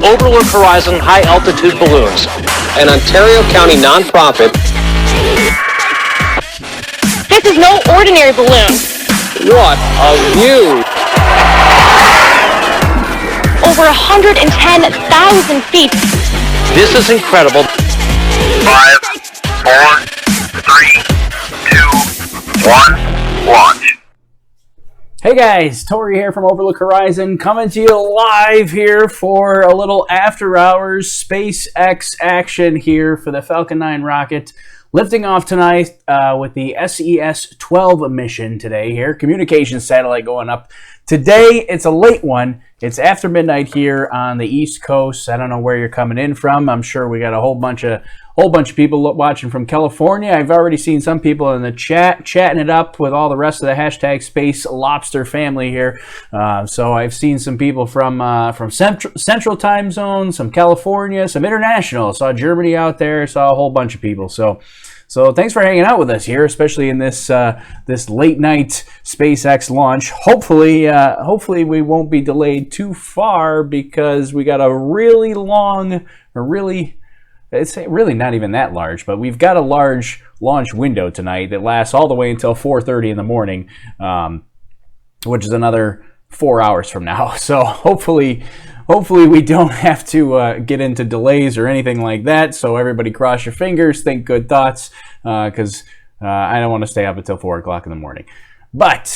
Overlook Horizon High Altitude Balloons, an Ontario County nonprofit. This is no ordinary balloon. What a view! Over 110,000 feet. This is incredible. 5, 4, 3, 2, 1, launch. Hey guys, Tori here from Overlook Horizon, coming to you live here for a little after hours SpaceX action here for the Falcon 9 rocket. Lifting off tonight with the SES-12 mission today here. Communications satellite going up. Today, it's a late one. It's after midnight here on the East Coast. I don't know where you're coming in from. I'm sure we got a whole bunch of people watching from California. I've already seen some people in the chat chatting it up with all the rest of the hashtag Space Lobster family here. So I've seen some people from Central Time Zone, some California, some international. Saw Germany out there. Saw a whole bunch of people. So thanks for hanging out with us here, especially in this this late night SpaceX launch. Hopefully we won't be delayed too far because we got a really long, it's really not even that large, but we've got a large launch window tonight that lasts all the way until 4:30 in the morning, which is another 4 hours from now. So hopefully we don't have to get into delays or anything like that. So everybody cross your fingers, think good thoughts, because I don't want to stay up until 4 o'clock in the morning. But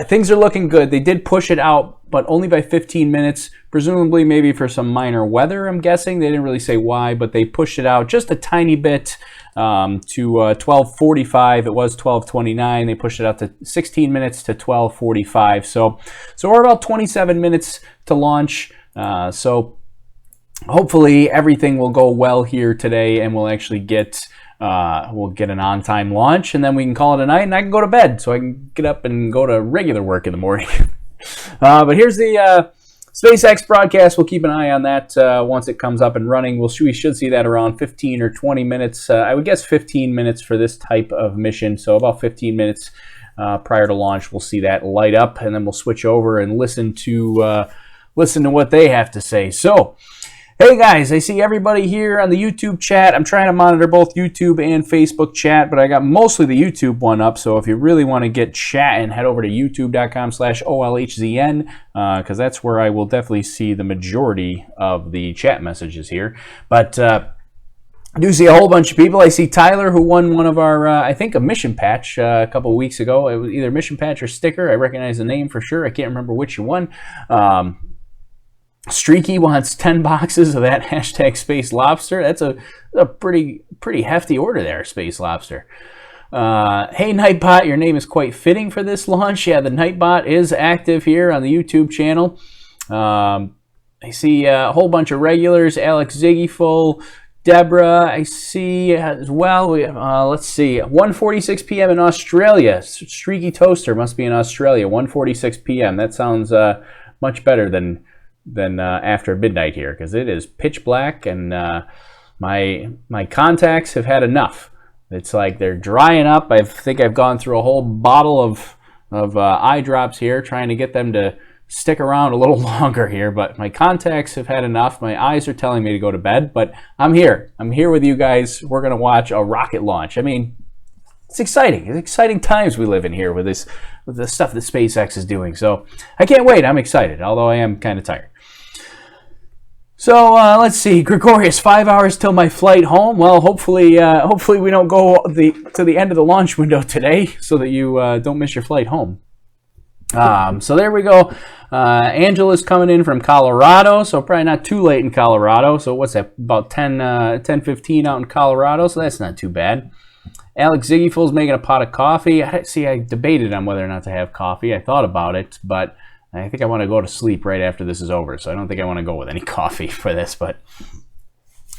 things are looking good. They did push it out, but only by 15 minutes, presumably maybe for some minor weather, I'm guessing. They didn't really say why, but they pushed it out just a tiny bit to 12:45. It was 12:29. They pushed it out to 16 minutes to 12:45. So we're about 27 minutes to launch. So hopefully everything will go well here today, and we'll actually get an on-time launch, and then we can call it a night, and I can go to bed so I can get up and go to regular work in the morning. But here's the SpaceX broadcast. We'll keep an eye on that once it comes up and running. We should see that around 15 or 20 minutes. I would guess 15 minutes for this type of mission, so about 15 minutes prior to launch we'll see that light up, and then we'll switch over and listen to what they have to say. So, hey guys, I see everybody here on the YouTube chat. I'm trying to monitor both YouTube and Facebook chat, but I got mostly the YouTube one up. So if you really want to get chatting, head over to youtube.com/OLHZN, because that's where I will definitely see the majority of the chat messages here. But I do see a whole bunch of people. I see Tyler, who won one of our, I think, a mission patch a couple of weeks ago. It was either mission patch or sticker. I recognize the name for sure. I can't remember which you won. Streaky wants 10 boxes of that hashtag Space Lobster. That's a pretty hefty order there, Space Lobster. Hey Nightbot, your name is quite fitting for this launch. Yeah, the Nightbot is active here on the YouTube channel. I see a whole bunch of regulars. Alex Ziggyful, Deborah, I see as well. We let's see, 1:46 p.m. in Australia. Streaky Toaster must be in Australia. 1:46 p.m. That sounds much better than after midnight here, because it is pitch black, and my contacts have had enough. It's like they're drying up. I think I've gone through a whole bottle of eye drops here, trying to get them to stick around a little longer here, but my contacts have had enough. My eyes are telling me to go to bed, but I'm here with you guys. We're gonna watch a rocket launch. I mean, it's exciting. It's exciting times we live in here with the stuff that SpaceX is doing. So I can't wait. I'm excited, although I am kind of tired. So let's see, Gregorius, 5 hours till my flight home. Well, hopefully we don't go to the end of the launch window today, so that you don't miss your flight home. So there we go. Angela's coming in from Colorado, so probably not too late in Colorado. So what's that? About 10:15 out in Colorado. So that's not too bad. Alex Ziggyful's making a pot of coffee. I debated on whether or not to have coffee. I thought about it, but I think I want to go to sleep right after this is over, so I don't think I want to go with any coffee for this. But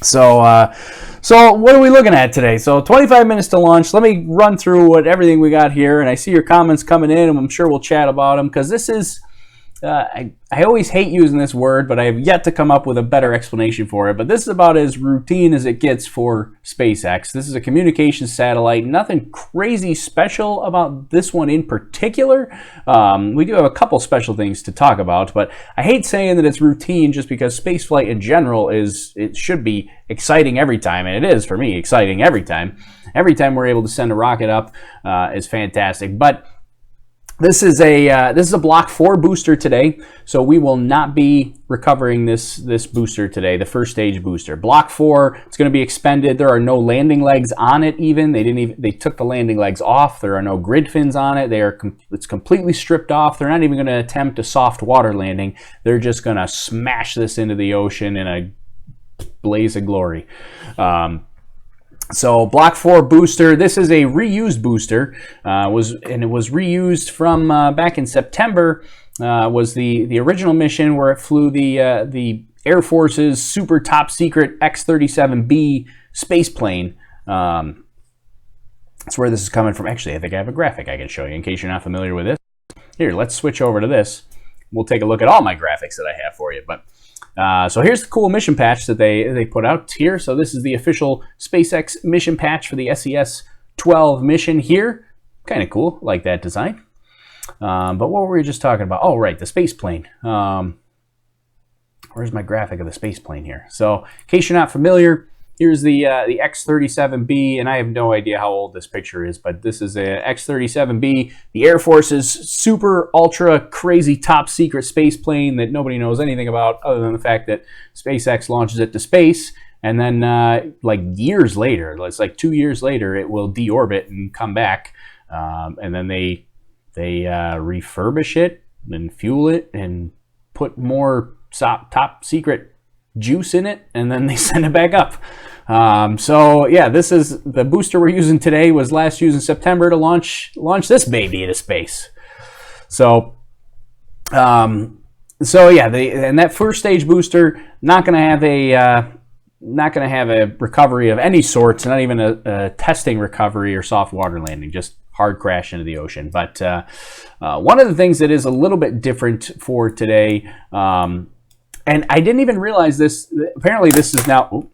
so what are we looking at today? So 25 minutes to launch. Let me run through everything we got here, and I see your comments coming in, and I'm sure we'll chat about them, because this is I always hate using this word, but I have yet to come up with a better explanation for it. But this is about as routine as it gets for SpaceX. This is a communications satellite. Nothing crazy special about this one in particular. We do have a couple special things to talk about, but I hate saying that it's routine just because spaceflight in general it should be exciting every time, and it is for me exciting every time. Every time we're able to send a rocket up is fantastic. But this is a Block 4 booster today, so we will not be recovering this booster today, the first stage booster. Block 4, it's going to be expended. There are no landing legs on it even. They took the landing legs off. There are no grid fins on it. It's completely stripped off. They're not even going to attempt a soft water landing. They're just going to smash this into the ocean in a blaze of glory. So Block 4 booster, this is a reused booster, it was reused from back in September, was the original mission where it flew the Air Force's super top secret X-37B space plane. That's where this is coming from. Actually, I think I have a graphic I can show you in case you're not familiar with this. Here, let's switch over to this. We'll take a look at all my graphics that I have for you. But so here's the cool mission patch that they put out here. So this is the official SpaceX mission patch for the SES-12 mission here. Kind of cool, like that design. But what were we just talking about? Oh, right, the space plane. Where's my graphic of the space plane here? So in case you're not familiar, here's the X-37B, and I have no idea how old this picture is, but this is a X-37B, the Air Force's super ultra crazy top secret space plane that nobody knows anything about other than the fact that SpaceX launches it to space, and then like years later, it's like 2 years later, it will deorbit and come back, and then they refurbish it and fuel it and put more top secret juice in it, and then they send it back up. So yeah, this is the booster we're using today. Was last used in September to launch this baby into space. So yeah, and that first stage booster not going to have a recovery of any sorts, not even a testing recovery or soft water landing, just hard crash into the ocean. But one of the things that is a little bit different for today, and I didn't even realize this. Apparently, this is now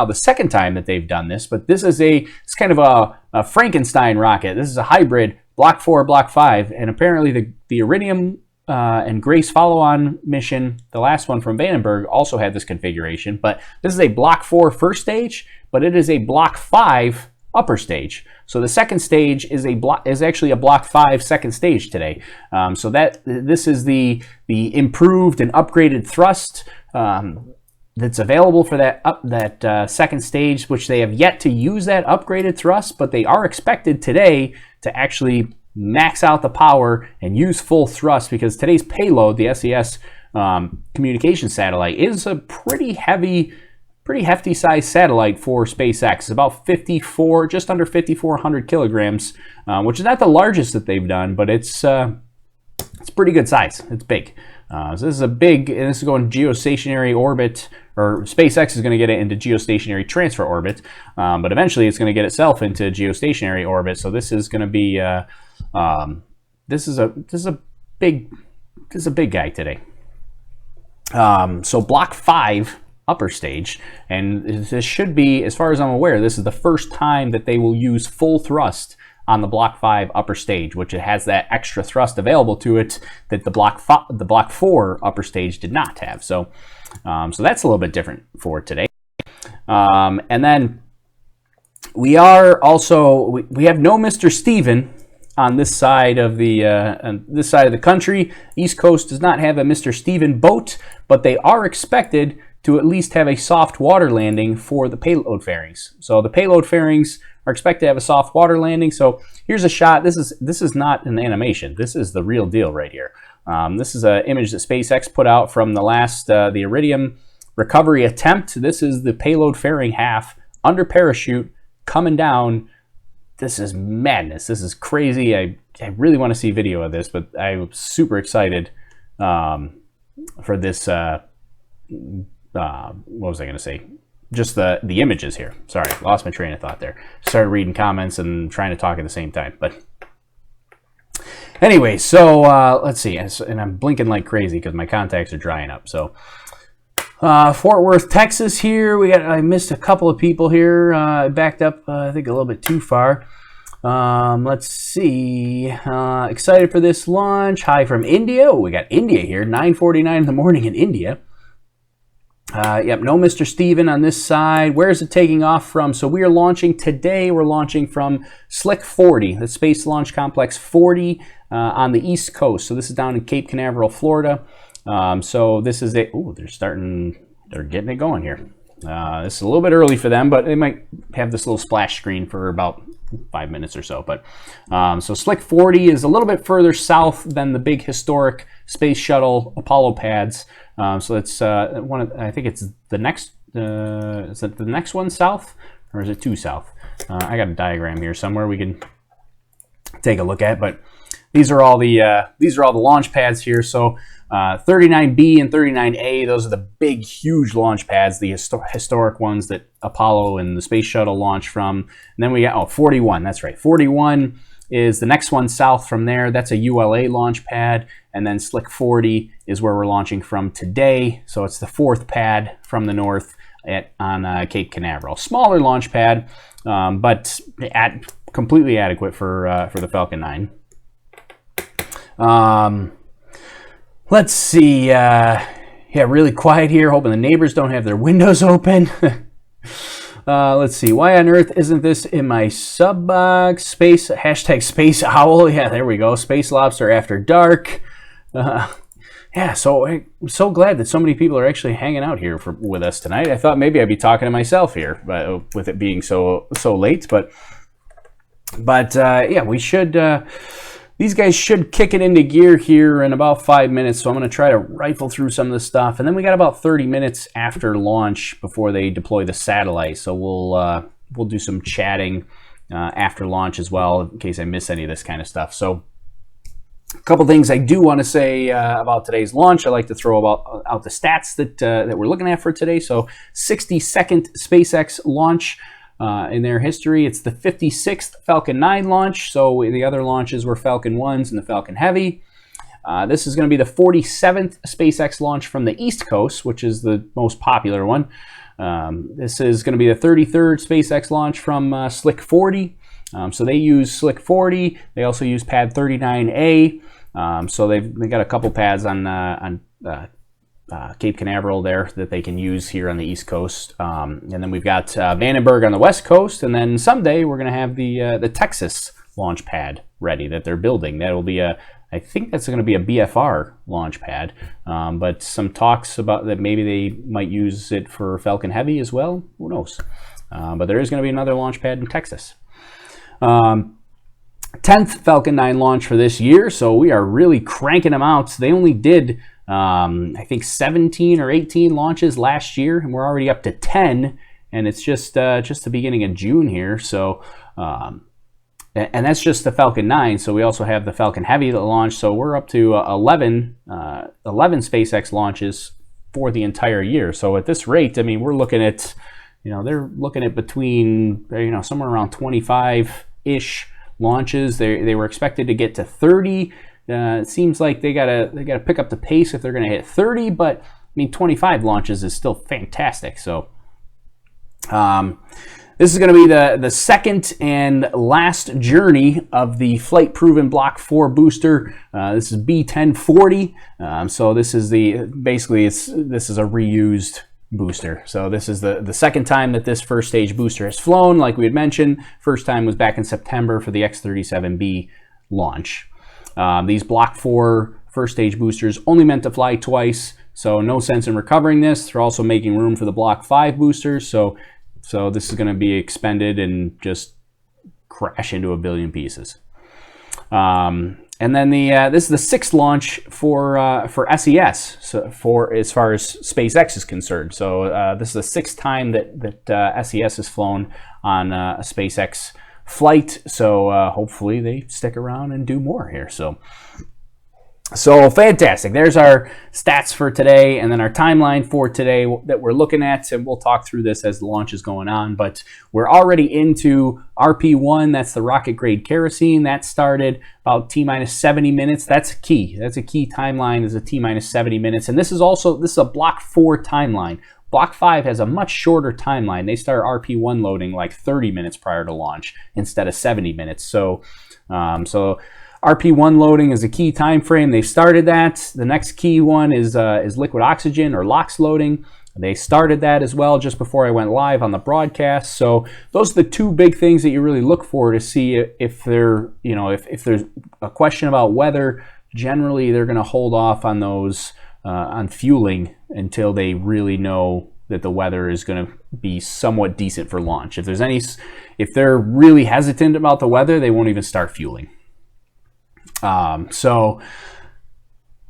the second time that they've done this. But this is it's kind of a Frankenstein rocket. This is a hybrid Block 4, Block 5, and apparently the Iridium and Grace follow-on mission, the last one from Vandenberg, also had this configuration. But this is a Block 4 first stage, but it is a Block 5 upper stage. So the second stage is actually a Block 5 second stage today. So this is the improved and upgraded thrust that's available for that second stage, which they have yet to use that upgraded thrust, but they are expected today to actually max out the power and use full thrust, because today's payload, the SES communication satellite, is a pretty hefty size satellite for SpaceX. It's about just under 5,400 kilograms, which is not the largest that they've done, but it's pretty good size. It's big. So this is this is going geostationary orbit, or SpaceX is going to get it into geostationary transfer orbit, but eventually it's going to get itself into geostationary orbit. So this is going to be this is a big guy today. So Block 5 upper stage, and this should be, as far as I'm aware, this is the first time that they will use full thrust on the Block 5 upper stage, which it has that extra thrust available to it that the Block 4 upper stage did not have. So so that's a little bit different for today. And then we have no Mr. Steven on this side of the country. East Coast does not have a Mr. Steven boat, but they are expected to at least have a soft water landing for the payload fairings. So the payload fairings are expected to have a soft water landing. So here's a shot. This is not an animation. This is the real deal right here. This is an image that SpaceX put out from the last the Iridium recovery attempt. This is the payload fairing half under parachute coming down. This is madness. This is crazy. I really want to see video of this, but I'm super excited for this. What was I going to say? Just the images here. Sorry, lost my train of thought there. Started reading comments and trying to talk at the same time. But Anyway, so let's see, and I'm blinking like crazy because my contacts are drying up. So Fort Worth, Texas. Here I missed a couple of people here. I backed up, I think, a little bit too far. Let's see. Excited for this launch. Hi from India. Oh, we got India here. 9:49 in the morning in India. Yep, no Mr. Steven on this side. Where is it taking off from? So we are launching today. We're launching from Slick 40, the Space Launch Complex 40 on the East Coast. So this is down in Cape Canaveral, Florida. So this is a, ooh, they're getting it going here. This is a little bit early for them, but they might have this little splash screen for about 5 minutes or so. But so Slick 40 is a little bit further south than the big historic Space Shuttle Apollo pads. So it's one of, I think it's the next, is it the next one south, or is it two south? I got a diagram here somewhere we can take a look at, but these are all the launch pads here. So 39B and 39A, those are the big, huge launch pads, the historic ones that Apollo and the Space Shuttle launched from. And then we got, 41, that's right. 41 is the next one south from there. That's a ULA launch pad. And then Slick 40 is where we're launching from today. So it's the fourth pad from the north on Cape Canaveral. Smaller launch pad, but completely adequate for the Falcon 9. Let's see. Yeah, really quiet here. Hoping the neighbors don't have their windows open. Let's see. Why on earth isn't this in my sub box? Hashtag Space Owl. Yeah, there we go. Space Lobster After Dark. Yeah, so I'm so glad that so many people are actually hanging out here with us tonight. I thought maybe I'd be talking to myself here, but with it being so late. But yeah, we should. These guys should kick it into gear here in about 5 minutes, so I'm going to try to rifle through some of the stuff. And then we got about 30 minutes after launch before they deploy the satellite, so we'll do some chatting after launch as well, in case I miss any of this kind of stuff. So a couple things I do want to say about today's launch. I like to throw out the stats that we're looking at for today. So 62nd SpaceX launch. In their history, it's the 56th Falcon 9 launch, so the other launches were Falcon 1s and the Falcon Heavy. This is going to be the 47th SpaceX launch from the East Coast, which is the most popular one. This is going to be the 33rd SpaceX launch from Slick 40. So they use Slick 40. They also use pad 39A. So they've got a couple pads on Cape Canaveral there that they can use here on the East Coast. And then we've got Vandenberg on the West Coast. And then someday we're going to have the Texas launch pad ready that they're building. That will be I think that's going to be a BFR launch pad. But some talks about that maybe they might use it for Falcon Heavy as well. Who knows? But there is going to be another launch pad in Texas. 10th Falcon 9 launch for this year. So we are really cranking them out. They only did I think 17 or 18 launches last year, and we're already up to 10, and it's just the beginning of June here. So, and that's just the Falcon 9. So we also have the Falcon Heavy that launched. So we're up to 11 SpaceX launches for the entire year. So at this rate, I mean, we're looking at, they're looking at between, somewhere around 25-ish launches. They were expected to get to 30. It seems like they gotta pick up the pace if they're gonna hit 30, but I mean 25 launches is still fantastic. So this is gonna be the second and last journey of the flight proven Block 4 booster. This is B1040. So this is this is a reused booster. So this is the second time that this first stage booster has flown. Like we had mentioned, first time was back in September for the X-37B launch. These Block 4 first stage boosters only meant to fly twice, so no sense in recovering this. They're also making room for the Block 5 boosters, so this is going to be expended and just crash into a billion pieces. And then this is the sixth launch for SES, so as far as SpaceX is concerned. So this is the sixth time that SES has flown on a SpaceX flight, so hopefully they stick around and do more here. So So fantastic. There's our stats for today, and then our timeline for today that we're looking at, and we'll talk through this as the launch is going on. But we're already into RP1. That's the rocket grade kerosene. That started about T-minus 70 minutes. That's key. That's a key timeline, is a T-minus 70 minutes. And this is a Block 4 timeline. Block 5 has a much shorter timeline. They start RP1 loading like 30 minutes prior to launch instead of 70 minutes. So RP1 loading is a key time frame. They've started that. The next key one is liquid oxygen or LOX loading. They started that as well just before I went live on the broadcast. So those are the two big things that you really look for to see if there's a question about weather. Generally, they're going to hold off on those on fueling until they really know that the weather is going to be somewhat decent for launch. If they're really hesitant about the weather, they won't even start fueling. So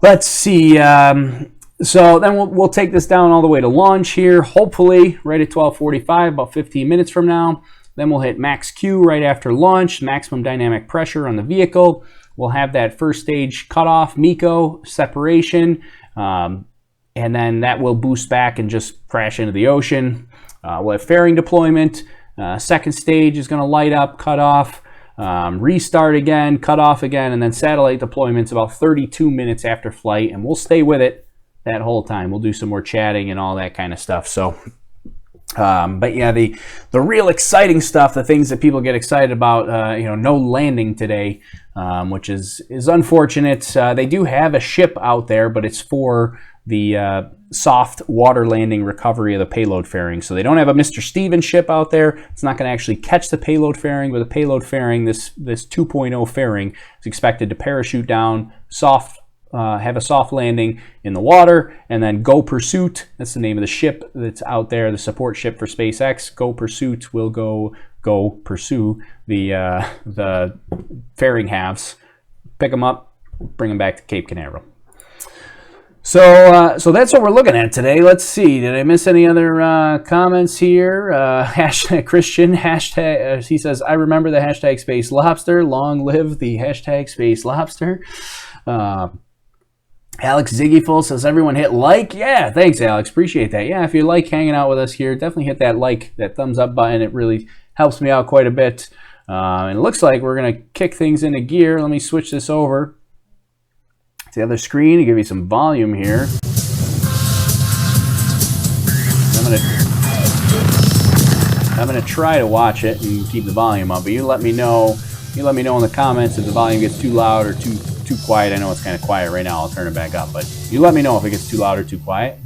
let's see. So then we'll take this down all the way to launch here, hopefully right at 12:45, about 15 minutes from now. Then we'll hit max Q right after launch, maximum dynamic pressure on the vehicle. We'll have that first stage cutoff, MECO, separation, and then that will boost back and just crash into the ocean. We'll have fairing deployment. Second stage is going to light up, cut off. Restart again, cut off again, and then satellite deployments about 32 minutes after flight, and we'll stay with it that whole time. We'll do some more chatting and all that kind of stuff. So, but yeah, the real exciting stuff, the things that people get excited about, no landing today, which is unfortunate. They do have a ship out there, but it's for the soft water landing recovery of the payload fairing. So they don't have a Mr. Stevens ship out there. It's not going to actually catch the payload fairing. With a payload fairing, this 2.0 fairing is expected to parachute down, have a soft landing in the water, and then Go Pursuit. That's the name of the ship that's out there, the support ship for SpaceX. Go Pursuit will go pursue the fairing halves, pick them up, bring them back to Cape Canaveral. So that's what we're looking at today. Let's see. Did I miss any other comments here? Hashtag Christian. Hashtag. He says, I remember the hashtag Space Lobster. Long live the hashtag Space Lobster. Alex Ziggyful says, everyone hit like. Yeah, thanks, Alex. Appreciate that. Yeah, if you like hanging out with us here, definitely hit that like, that thumbs up button. It really helps me out quite a bit. And it looks like we're going to kick things into gear. Let me switch this over the other screen to give you some volume here. I'm gonna try to watch it and keep the volume up, but you let me know in the comments if the volume gets too loud or too quiet. I know it's kind of quiet right now. I'll turn it back up, but you let me know if it gets too loud or too quiet.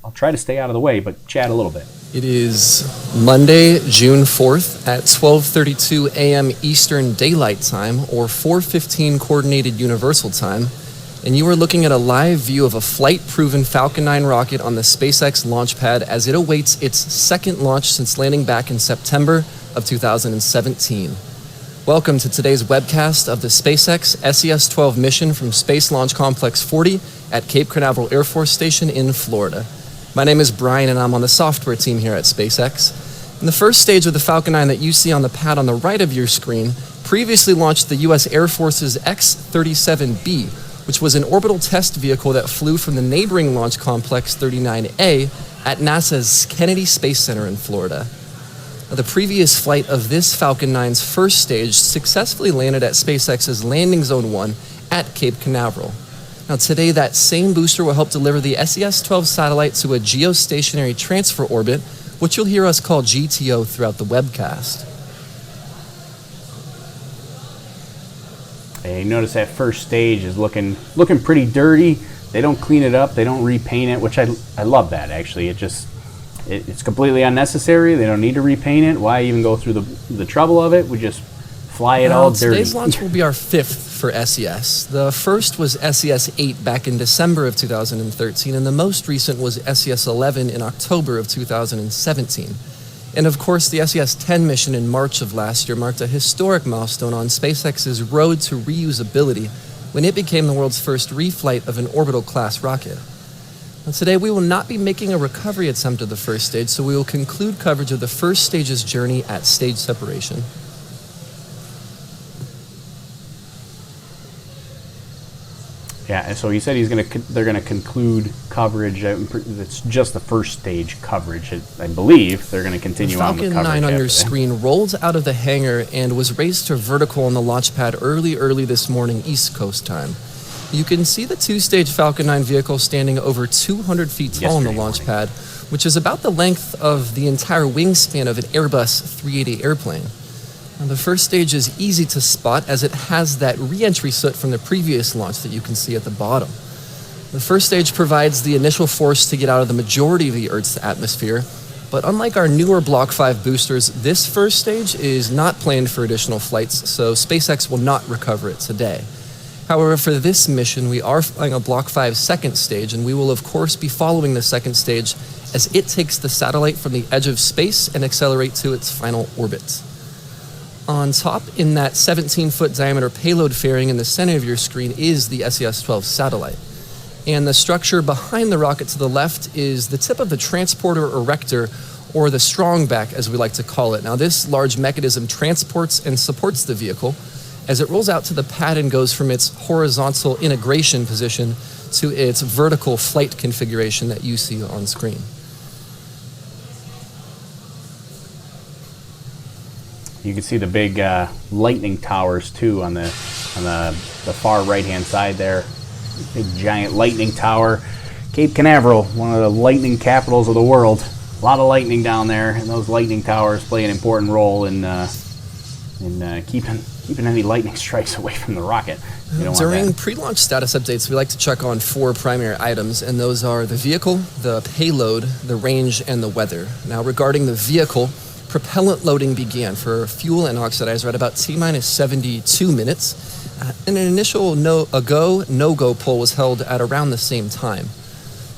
I'll try to stay out of the way, but chat a little bit. It is Monday, June 4th at 12:32 a.m. Eastern Daylight Time, or 4:15 Coordinated Universal Time. And you are looking at a live view of a flight-proven Falcon 9 rocket on the SpaceX launch pad as it awaits its second launch since landing back in September of 2017. Welcome to today's webcast of the SpaceX SES-12 mission from Space Launch Complex 40 at Cape Canaveral Air Force Station in Florida. My name is Brian, and I'm on the software team here at SpaceX. And the first stage of the Falcon 9 that you see on the pad on the right of your screen previously launched the U.S. Air Force's X-37B, which was an orbital test vehicle that flew from the neighboring Launch Complex 39A at NASA's Kennedy Space Center in Florida. Now, the previous flight of this Falcon 9's first stage successfully landed at SpaceX's Landing Zone 1 at Cape Canaveral. Now today, that same booster will help deliver the SES-12 satellite to a geostationary transfer orbit, which you'll hear us call GTO throughout the webcast. Hey, notice that first stage is looking pretty dirty. They don't clean it up. They don't repaint it, which I love that, actually. It's completely unnecessary. They don't need to repaint it. Why even go through the trouble of it? We just fly it all dirty. Today's launch will be our fifth for SES. The first was SES-8 back in December of 2013, and the most recent was SES-11 in October of 2017. And of course, the SES-10 mission in March of last year marked a historic milestone on SpaceX's road to reusability when it became the world's first reflight of an orbital-class rocket. Now, today, we will not be making a recovery attempt of the first stage, so we will conclude coverage of the first stage's journey at stage separation. Yeah, and so he said they're going to conclude coverage. It's just the first stage coverage, I believe. They're going to continue on with Falcon coverage. 9 on your screen rolled out of the hangar and was raised to vertical on the launch pad early this morning, East Coast time. You can see the two-stage Falcon 9 vehicle standing over 200 feet tall on the launch pad, which is about the length of the entire wingspan of an Airbus 380 airplane. Now, the first stage is easy to spot as it has that re-entry soot from the previous launch that you can see at the bottom. The first stage provides the initial force to get out of the majority of the Earth's atmosphere, but unlike our newer Block 5 boosters, this first stage is not planned for additional flights, so SpaceX will not recover it today. However, for this mission, we are flying a Block 5 second stage, and we will of course be following the second stage as it takes the satellite from the edge of space and accelerate to its final orbit. On top, in that 17-foot diameter payload fairing in the center of your screen is the SES-12 satellite. And the structure behind the rocket to the left is the tip of the transporter erector, or the strongback as we like to call it. Now, this large mechanism transports and supports the vehicle as it rolls out to the pad and goes from its horizontal integration position to its vertical flight configuration that you see on screen. You can see the big lightning towers too on the far right-hand side there. Big giant lightning tower. Cape Canaveral, one of the lightning capitals of the world. A lot of lightning down there, and those lightning towers play an important role in keeping any lightning strikes away from the rocket. During pre-launch status updates, we like to check on 4 primary items, and those are the vehicle, the payload, the range, and the weather. Now, regarding the vehicle, propellant loading began for fuel and oxidizer at about T-minus 72 minutes. And an initial no-go poll was held at around the same time.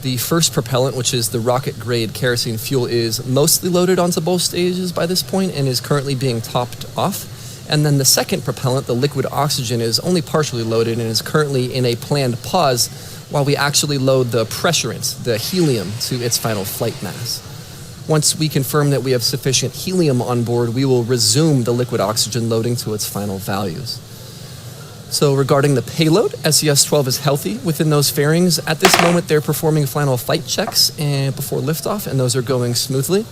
The first propellant, which is the rocket-grade kerosene fuel, is mostly loaded onto both stages by this point and is currently being topped off. And then the second propellant, the liquid oxygen, is only partially loaded and is currently in a planned pause while we actually load the pressurant, the helium, to its final flight mass. Once we confirm that we have sufficient helium on board, we will resume the liquid oxygen loading to its final values. So regarding the payload, SES-12 is healthy within those fairings. At this moment, they're performing final flight checks before liftoff, and those are going smoothly.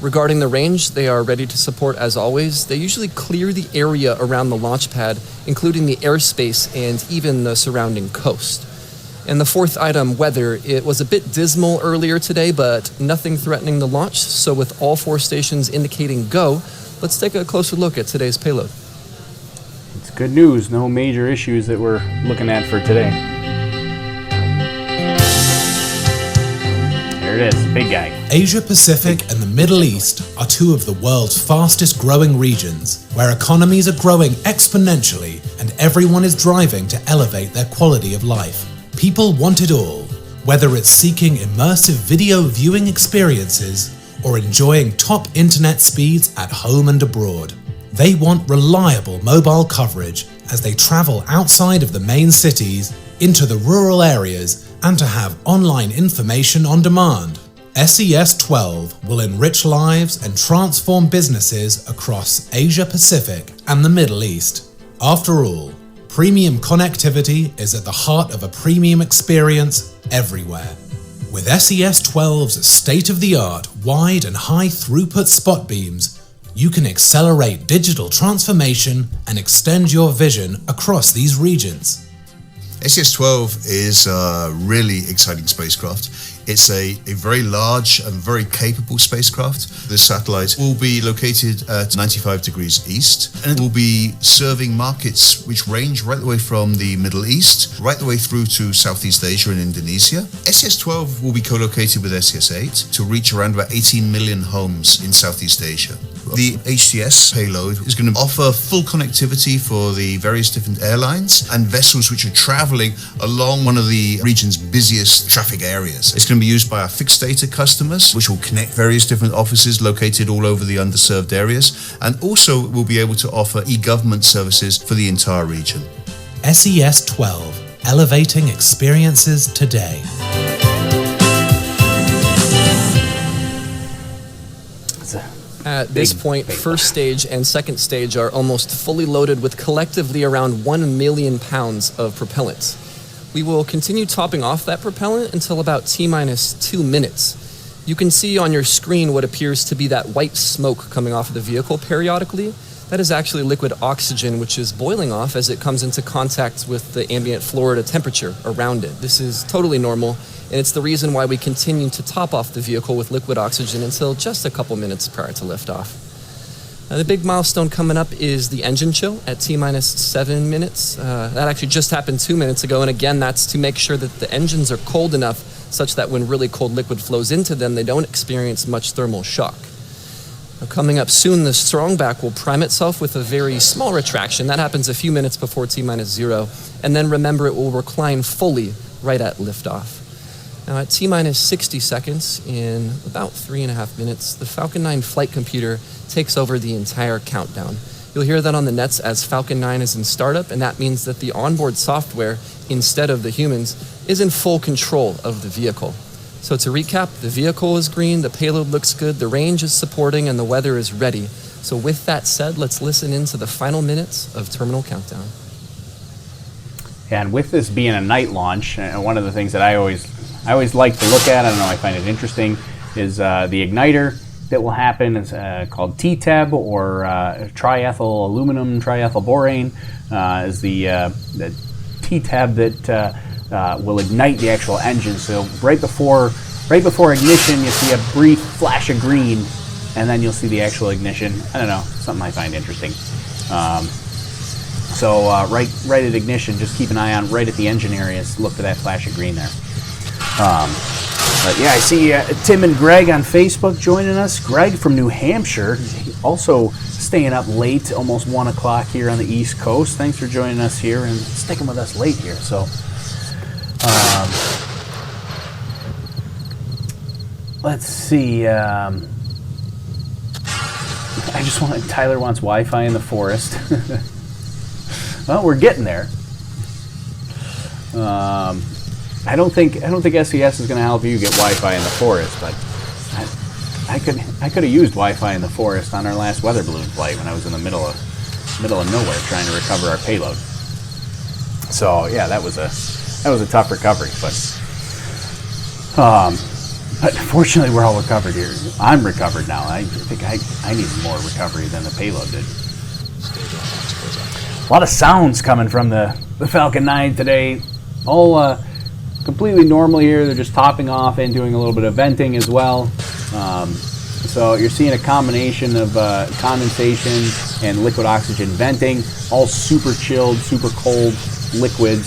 Regarding the range, they are ready to support as always. They usually clear the area around the launch pad, including the airspace and even the surrounding coast. And the fourth item, weather, it was a bit dismal earlier today, but nothing threatening the launch. So with all 4 stations indicating go, let's take a closer look at today's payload. It's good news. No major issues that we're looking at for today. There it is, big guy. Asia Pacific and the Middle East are 2 of the world's fastest growing regions, where economies are growing exponentially and everyone is driving to elevate their quality of life. People want it all, whether it's seeking immersive video viewing experiences or enjoying top internet speeds at home and abroad. They want reliable mobile coverage as they travel outside of the main cities into the rural areas and to have online information on demand. SES-12 will enrich lives and transform businesses across Asia Pacific and the Middle East. After all, premium connectivity is at the heart of a premium experience everywhere. With SES-12's state-of-the-art wide and high throughput spot beams, you can accelerate digital transformation and extend your vision across these regions. SES-12 is a really exciting spacecraft. It's a very large and very capable spacecraft. The satellite will be located at 95 degrees east, and it will be serving markets which range right the way from the Middle East, right the way through to Southeast Asia and Indonesia. SES-12 will be co-located with SES-8 to reach around about 18 million homes in Southeast Asia. The HTS payload is going to offer full connectivity for the various different airlines and vessels which are traveling along one of the region's busiest traffic areas. It's going to be used by our fixed data customers, which will connect various different offices located all over the underserved areas, and also will be able to offer e-government services for the entire region. SES-12, elevating experiences today. At this point, first stage and second stage are almost fully loaded with collectively around 1 million pounds of propellant. We will continue topping off that propellant until about T-minus 2 minutes. You can see on your screen what appears to be that white smoke coming off of the vehicle periodically. That is actually liquid oxygen, which is boiling off as it comes into contact with the ambient Florida temperature around it. This is totally normal, and it's the reason why we continue to top off the vehicle with liquid oxygen until just a couple minutes prior to liftoff. The big milestone coming up is the engine chill at T-minus 7 minutes. That actually just happened 2 minutes ago, and again, that's to make sure that the engines are cold enough such that when really cold liquid flows into them, they don't experience much thermal shock. Now, coming up soon, the strongback will prime itself with a very small retraction. That happens a few minutes before T-minus 0, and then remember it will recline fully right at liftoff. Now at T-minus 60 seconds, in about 3.5 minutes, the Falcon 9 flight computer takes over the entire countdown. You'll hear that on the nets as Falcon 9 is in startup, and that means that the onboard software, instead of the humans, is in full control of the vehicle. So to recap, the vehicle is green, the payload looks good, the range is supporting, and the weather is ready. So with that said, let's listen into the final minutes of terminal countdown. Yeah, and with this being a night launch, one of the things that I always like to look at, I don't know, I find it interesting, is the igniter that will happen. It's called TTAB, or triethyl aluminum triethyl borane, is the TTAB that will ignite the actual engine. So right before ignition, you see a brief flash of green, and then you'll see the actual ignition. I don't know, something I find interesting. So right at ignition, just keep an eye on right at the engine areas. Look for that flash of green there. But yeah, I see Tim and Greg on Facebook joining us. Greg from New Hampshire, also staying up late, almost 1 o'clock here on the East Coast. Thanks for joining us here and sticking with us late here. So, let's see. Tyler wants Wi-Fi in the forest. Well, we're getting there. I don't think SES is going to help you get Wi-Fi in the forest, but I could have used Wi-Fi in the forest on our last weather balloon flight when I was in the middle of nowhere trying to recover our payload. So yeah, that was a tough recovery, but fortunately we're all recovered here. I'm recovered now. I think I need more recovery than the payload did. A lot of sounds coming from the Falcon 9 today. All completely normal here. They're just topping off and doing a little bit of venting as well. So you're seeing a combination of condensation and liquid oxygen venting, all super chilled, super cold liquids.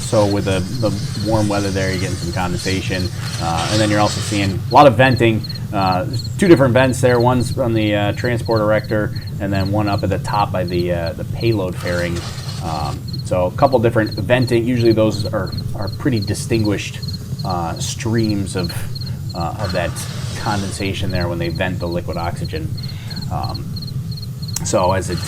So with the warm weather there, you're getting some condensation. And then you're also seeing a lot of venting. There's two different vents there. One's on the transport erector, and then one up at the top by the payload fairing. So a couple different venting. Usually those are pretty distinguished streams of that condensation there when they vent the liquid oxygen. So as it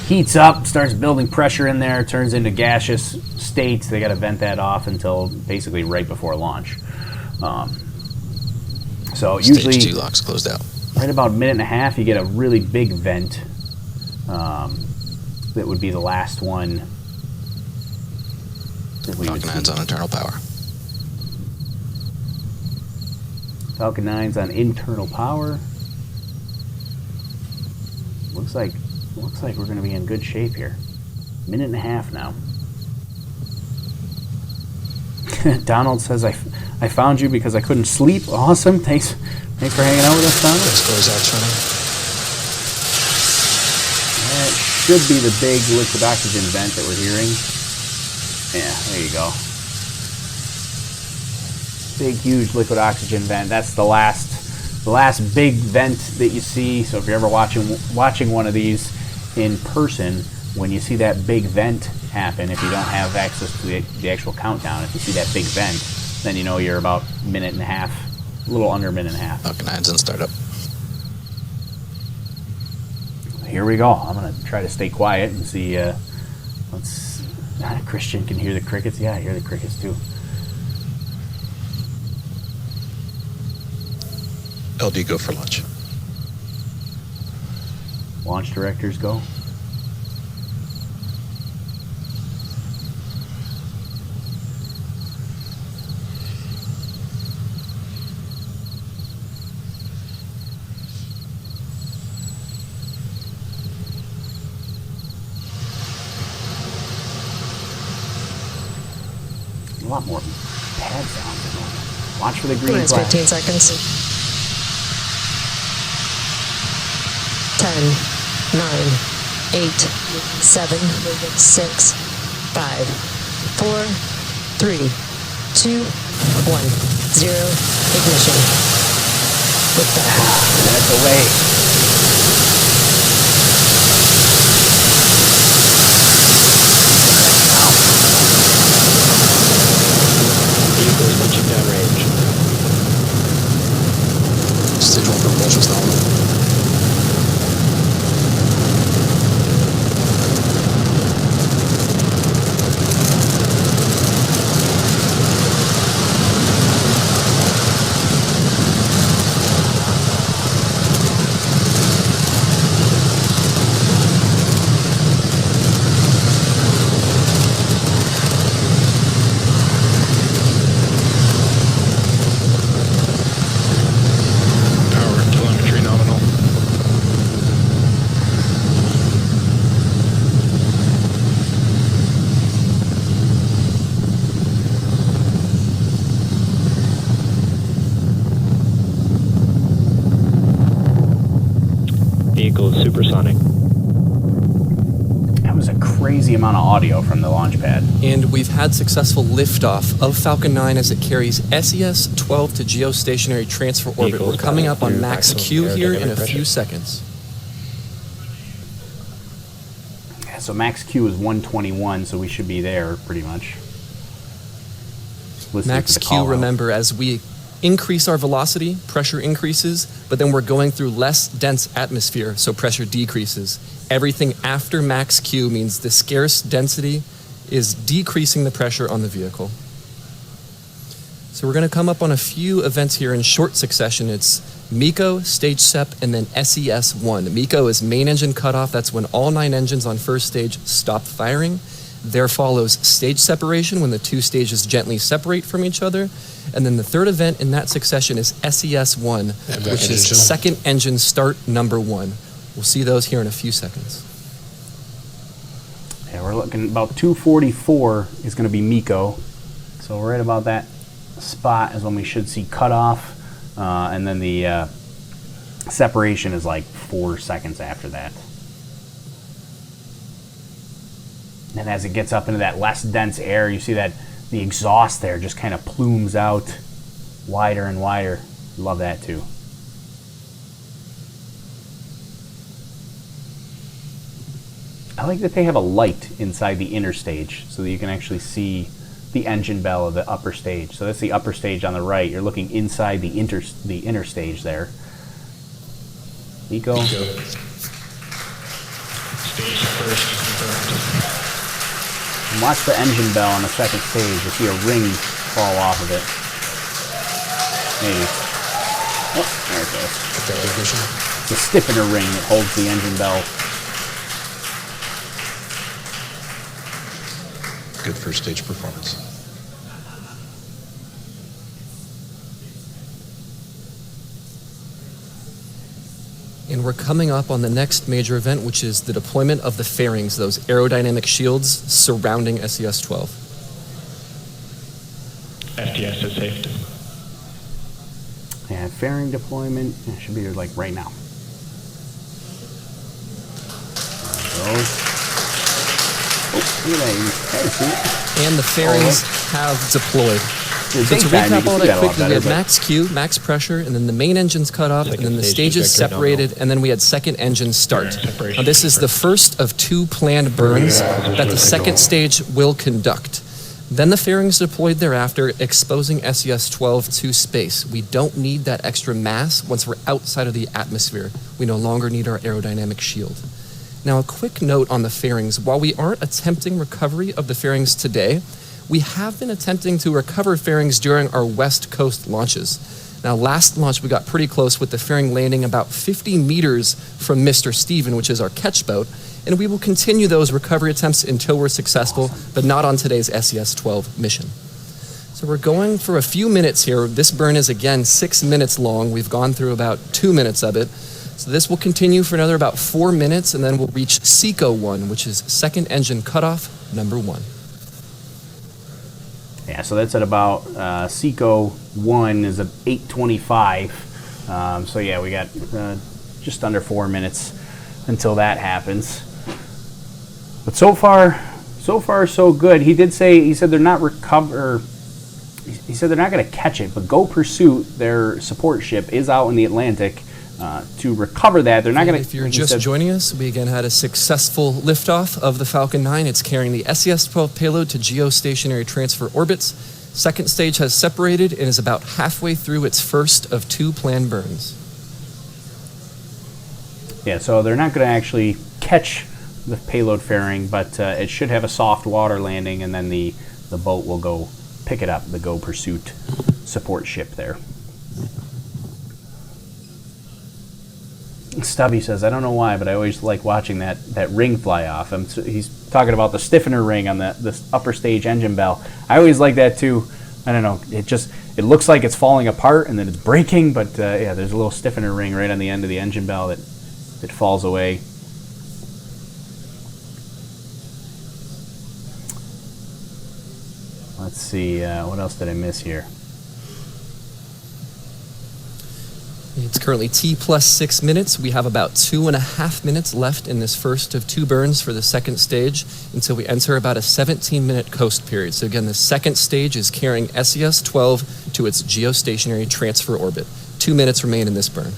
heats up, starts building pressure in there, turns into gaseous states, they got to vent that off until basically right before launch. So usually Stage 2 locks closed out. Right about a minute and a half, you get a really big vent. That would be the last one that we would see. Falcon 9's on internal power. Falcon 9's on internal power. Looks like we're going to be in good shape here. Minute and a half now. Donald says, I found you because I couldn't sleep. Awesome. Thanks for hanging out with us, Donald. Let's close out training. That should be the big liquid oxygen vent that we're hearing. Yeah, there you go. Big, huge liquid oxygen vent. That's the last big vent that you see. So if you're ever watching one of these in person, when you see that big vent happen, if you don't have access to the actual countdown, if you see that big vent, then you know you're about a minute and a half, a little under a minute and a half. Falcon 9's in startup. Here we go. I'm going to try to stay quiet and see. Christian can hear the crickets. Yeah, I hear the crickets too. LD go for launch. Launch directors go. lot more pad sounds. Watch for the green Minutes, flag. 15 seconds. 10, 9, 8, 7, 6, 5, 4, 3, 2, 1, 0. Ignition. Liftoff. Minutes away. Vehicles reaching downrange. Stage 1 propulsion's nominal. Vehicle is supersonic. That was a crazy amount of audio from the launch pad. And we've had successful liftoff of Falcon 9 as it carries SES-12 to geostationary transfer orbit. We're coming up on max Q here in a few seconds. Yeah, so max Q is 121, so we should be there pretty much. Listening Max to the Q, call out. remember, as we increase our velocity, pressure increases, but then we're going through less dense atmosphere, so pressure decreases. Everything after max Q means the scarce density is decreasing the pressure on the vehicle. So we're going to come up on a few events here in short succession. It's MECO, stage SEP, and then SES-1. MECO is main engine cutoff. That's when all 9 engines on first stage stop firing. There follows stage separation when the 2 stages gently separate from each other. And then the third event in that succession is SES-1, which is second engine start number 1. We'll see those here in a few seconds. Yeah, we're looking about 244 is going to be MECO. So right about that spot is when we should see cutoff. And then the separation is like 4 seconds after that. And as it gets up into that less dense air, you see that the exhaust there just kind of plumes out wider and wider. Love that too. I like that they have a light inside the inner stage so that you can actually see the engine bell of the upper stage. So that's the upper stage on the right. You're looking inside the inner stage there. MECO. Stage first confirmed. And watch the engine bell on the second stage. You'll see a ring fall off of it. Maybe. Oh, there it goes. The stiffener ring that holds the engine bell. Good first stage performance. And we're coming up on the next major event, which is the deployment of the fairings, those aerodynamic shields surrounding SES-12. STS is safe. Yeah, fairing deployment. It should be like right now. There it goes. Oh, look at that. You can see it. And the fairings have deployed. So to recap all that quickly, we had max Q, max pressure, and then the main engine's cut off, and then the stages separated, and then we had second engine start. Now this is the first of 2 planned burns that the second stage will conduct. Then the fairings deployed thereafter, exposing SES-12 to space. We don't need that extra mass once we're outside of the atmosphere. We no longer need our aerodynamic shield. Now a quick note on the fairings. While we aren't attempting recovery of the fairings today, we have been attempting to recover fairings during our West Coast launches. Now, last launch, we got pretty close with the fairing landing about 50 meters from Mr. Steven, which is our catch boat, and we will continue those recovery attempts until we're successful, but not on today's SES-12 mission. So we're going for a few minutes here. This burn is, again, 6 minutes long. We've gone through about 2 minutes of it. So this will continue for another about 4 minutes, and then we'll reach SECO 1, which is second engine cutoff number 1. Yeah, so that's at about SECO 1 is at 8:25. So yeah, we got just under 4 minutes until that happens. But so far so good. He said they're not He said they're not going to catch it, but Go Pursuit, their support ship, is out in the Atlantic to recover that. They're not going to. If you're just joining us, we again had a successful liftoff of the Falcon 9. It's carrying the SES-12 payload to geostationary transfer orbits. Second stage has separated and is about halfway through its first of 2 planned burns. Yeah, so they're not going to actually catch the payload fairing, but it should have a soft water landing, and then the boat will go pick it up, the Go Pursuit support ship there. Stubby says, I don't know why, but I always like watching that ring fly off. He's talking about the stiffener ring on the upper stage engine bell. I always like that too. I don't know, it looks like it's falling apart and then it's breaking, but yeah, there's a little stiffener ring right on the end of the engine bell that falls away. Let's see, what else did I miss here? It's currently T plus 6 minutes. We have about 2.5 minutes left in this first of 2 burns for the second stage until we enter about a 17-minute coast period. So again, the second stage is carrying SES-12 to its geostationary transfer orbit. 2 minutes remain in this burn.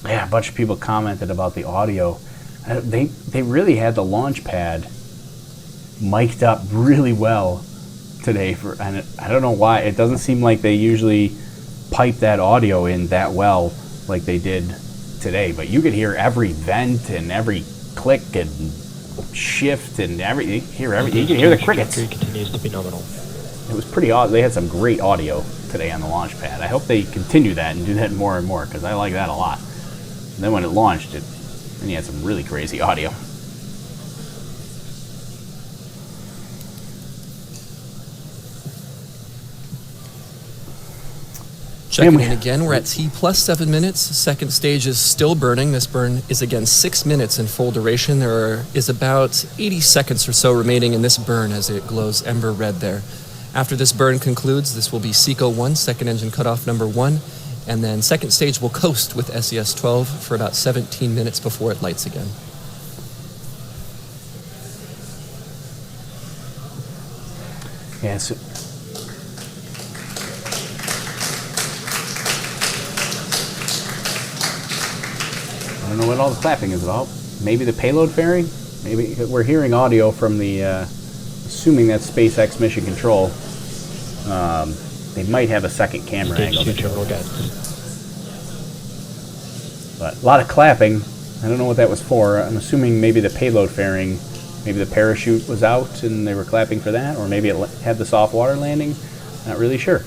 Yeah, a bunch of people commented about the audio. They really had the launch pad mic'd up really well today, and I don't know why. It doesn't seem like they usually pipe that audio in that well like they did today, but you could hear every vent and every click and shift and everything. You can hear the crickets. Continues to be nominal. It was pretty odd. They had some great audio today on the launch pad. I hope they continue that and do that more and more, because I like that a lot. And then when it launched, then you had some really crazy audio. Checking in again, we're at T plus 7 minutes. Second stage is still burning. This burn is again 6 minutes in full duration. There is about 80 seconds or so remaining in this burn as it glows ember red there. After this burn concludes, this will be SECO 1, second engine cutoff number 1, and then second stage will coast with SES-12 for about 17 minutes before it lights again. Yeah, so I don't know what all the clapping is about. Maybe the payload fairing? Maybe we're hearing audio from the, assuming that's SpaceX Mission Control. They might have a second camera angle. But a lot of clapping. I don't know what that was for. I'm assuming maybe the payload fairing, maybe the parachute was out and they were clapping for that, or maybe it had the soft water landing. Not really sure.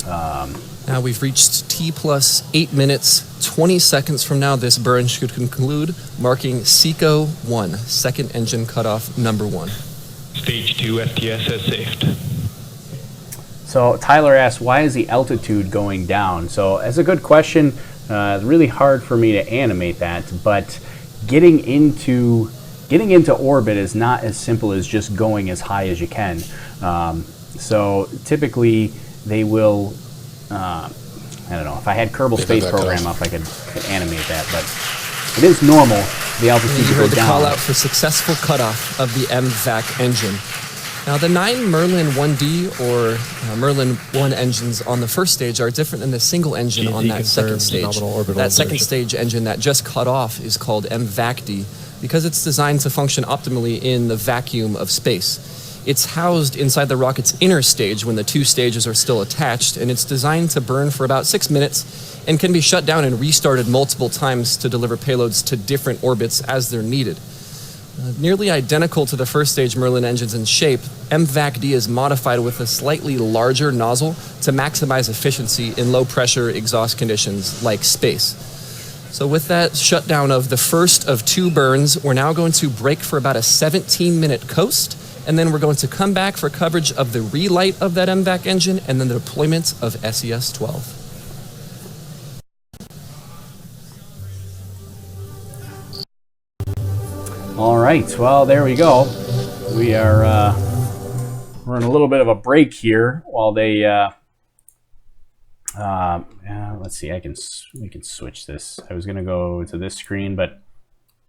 Now we've reached T plus 8 minutes. 20 seconds from now, this burn should conclude, marking SECO 1, second engine cutoff number 1. Stage 2 FTS has saved. So Tyler asks, why is the altitude going down? So that's a good question. It's really hard for me to animate that, but getting into orbit is not as simple as just going as high as you can. So typically they will, I don't know, if I had Kerbal Space Program up, I could animate that, but it is normal, the altitude to go down. You heard the call out for successful cutoff of the MVAC engine. Now, the 9 Merlin 1D or Merlin 1 engines on the first stage are different than the single engine on that second stage. That second stage engine that just cut off is called MVAC-D because it's designed to function optimally in the vacuum of space. It's housed inside the rocket's inner stage when the 2 stages are still attached, and it's designed to burn for about 6 minutes and can be shut down and restarted multiple times to deliver payloads to different orbits as they're needed. Nearly identical to the first stage Merlin engines in shape, MVAC-D is modified with a slightly larger nozzle to maximize efficiency in low-pressure exhaust conditions like space. So with that shutdown of the first of 2 burns, we're now going to break for about a 17-minute coast, and then we're going to come back for coverage of the relight of that MVAC engine and then the deployment of SES-12. All right, well, there we go. we are we're in a little bit of a break here while they let's see, we can switch this. I was gonna go to this screen, but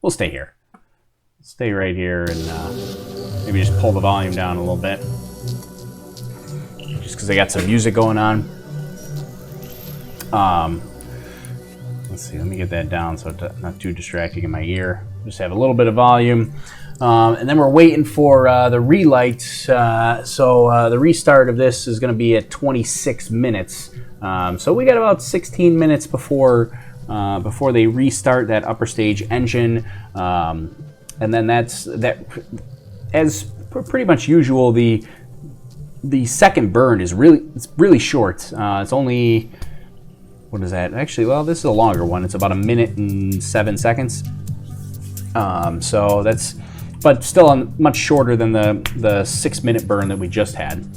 we'll stay here. Stay right here and maybe just pull the volume down a little bit, just because I got some music going on. Let's see, let me get that down so it's not too distracting in my ear. Just have a little bit of volume. And then we're waiting for the relight. So the restart of this is going to be at 26 minutes. So we got about 16 minutes before they restart that upper stage engine. And then that's as pretty much usual. The second burn is really short. It's only, what is that? Actually, well, this is a longer one. It's about 1 minute and 7 seconds. So that's, but still much shorter than the 6-minute burn that we just had.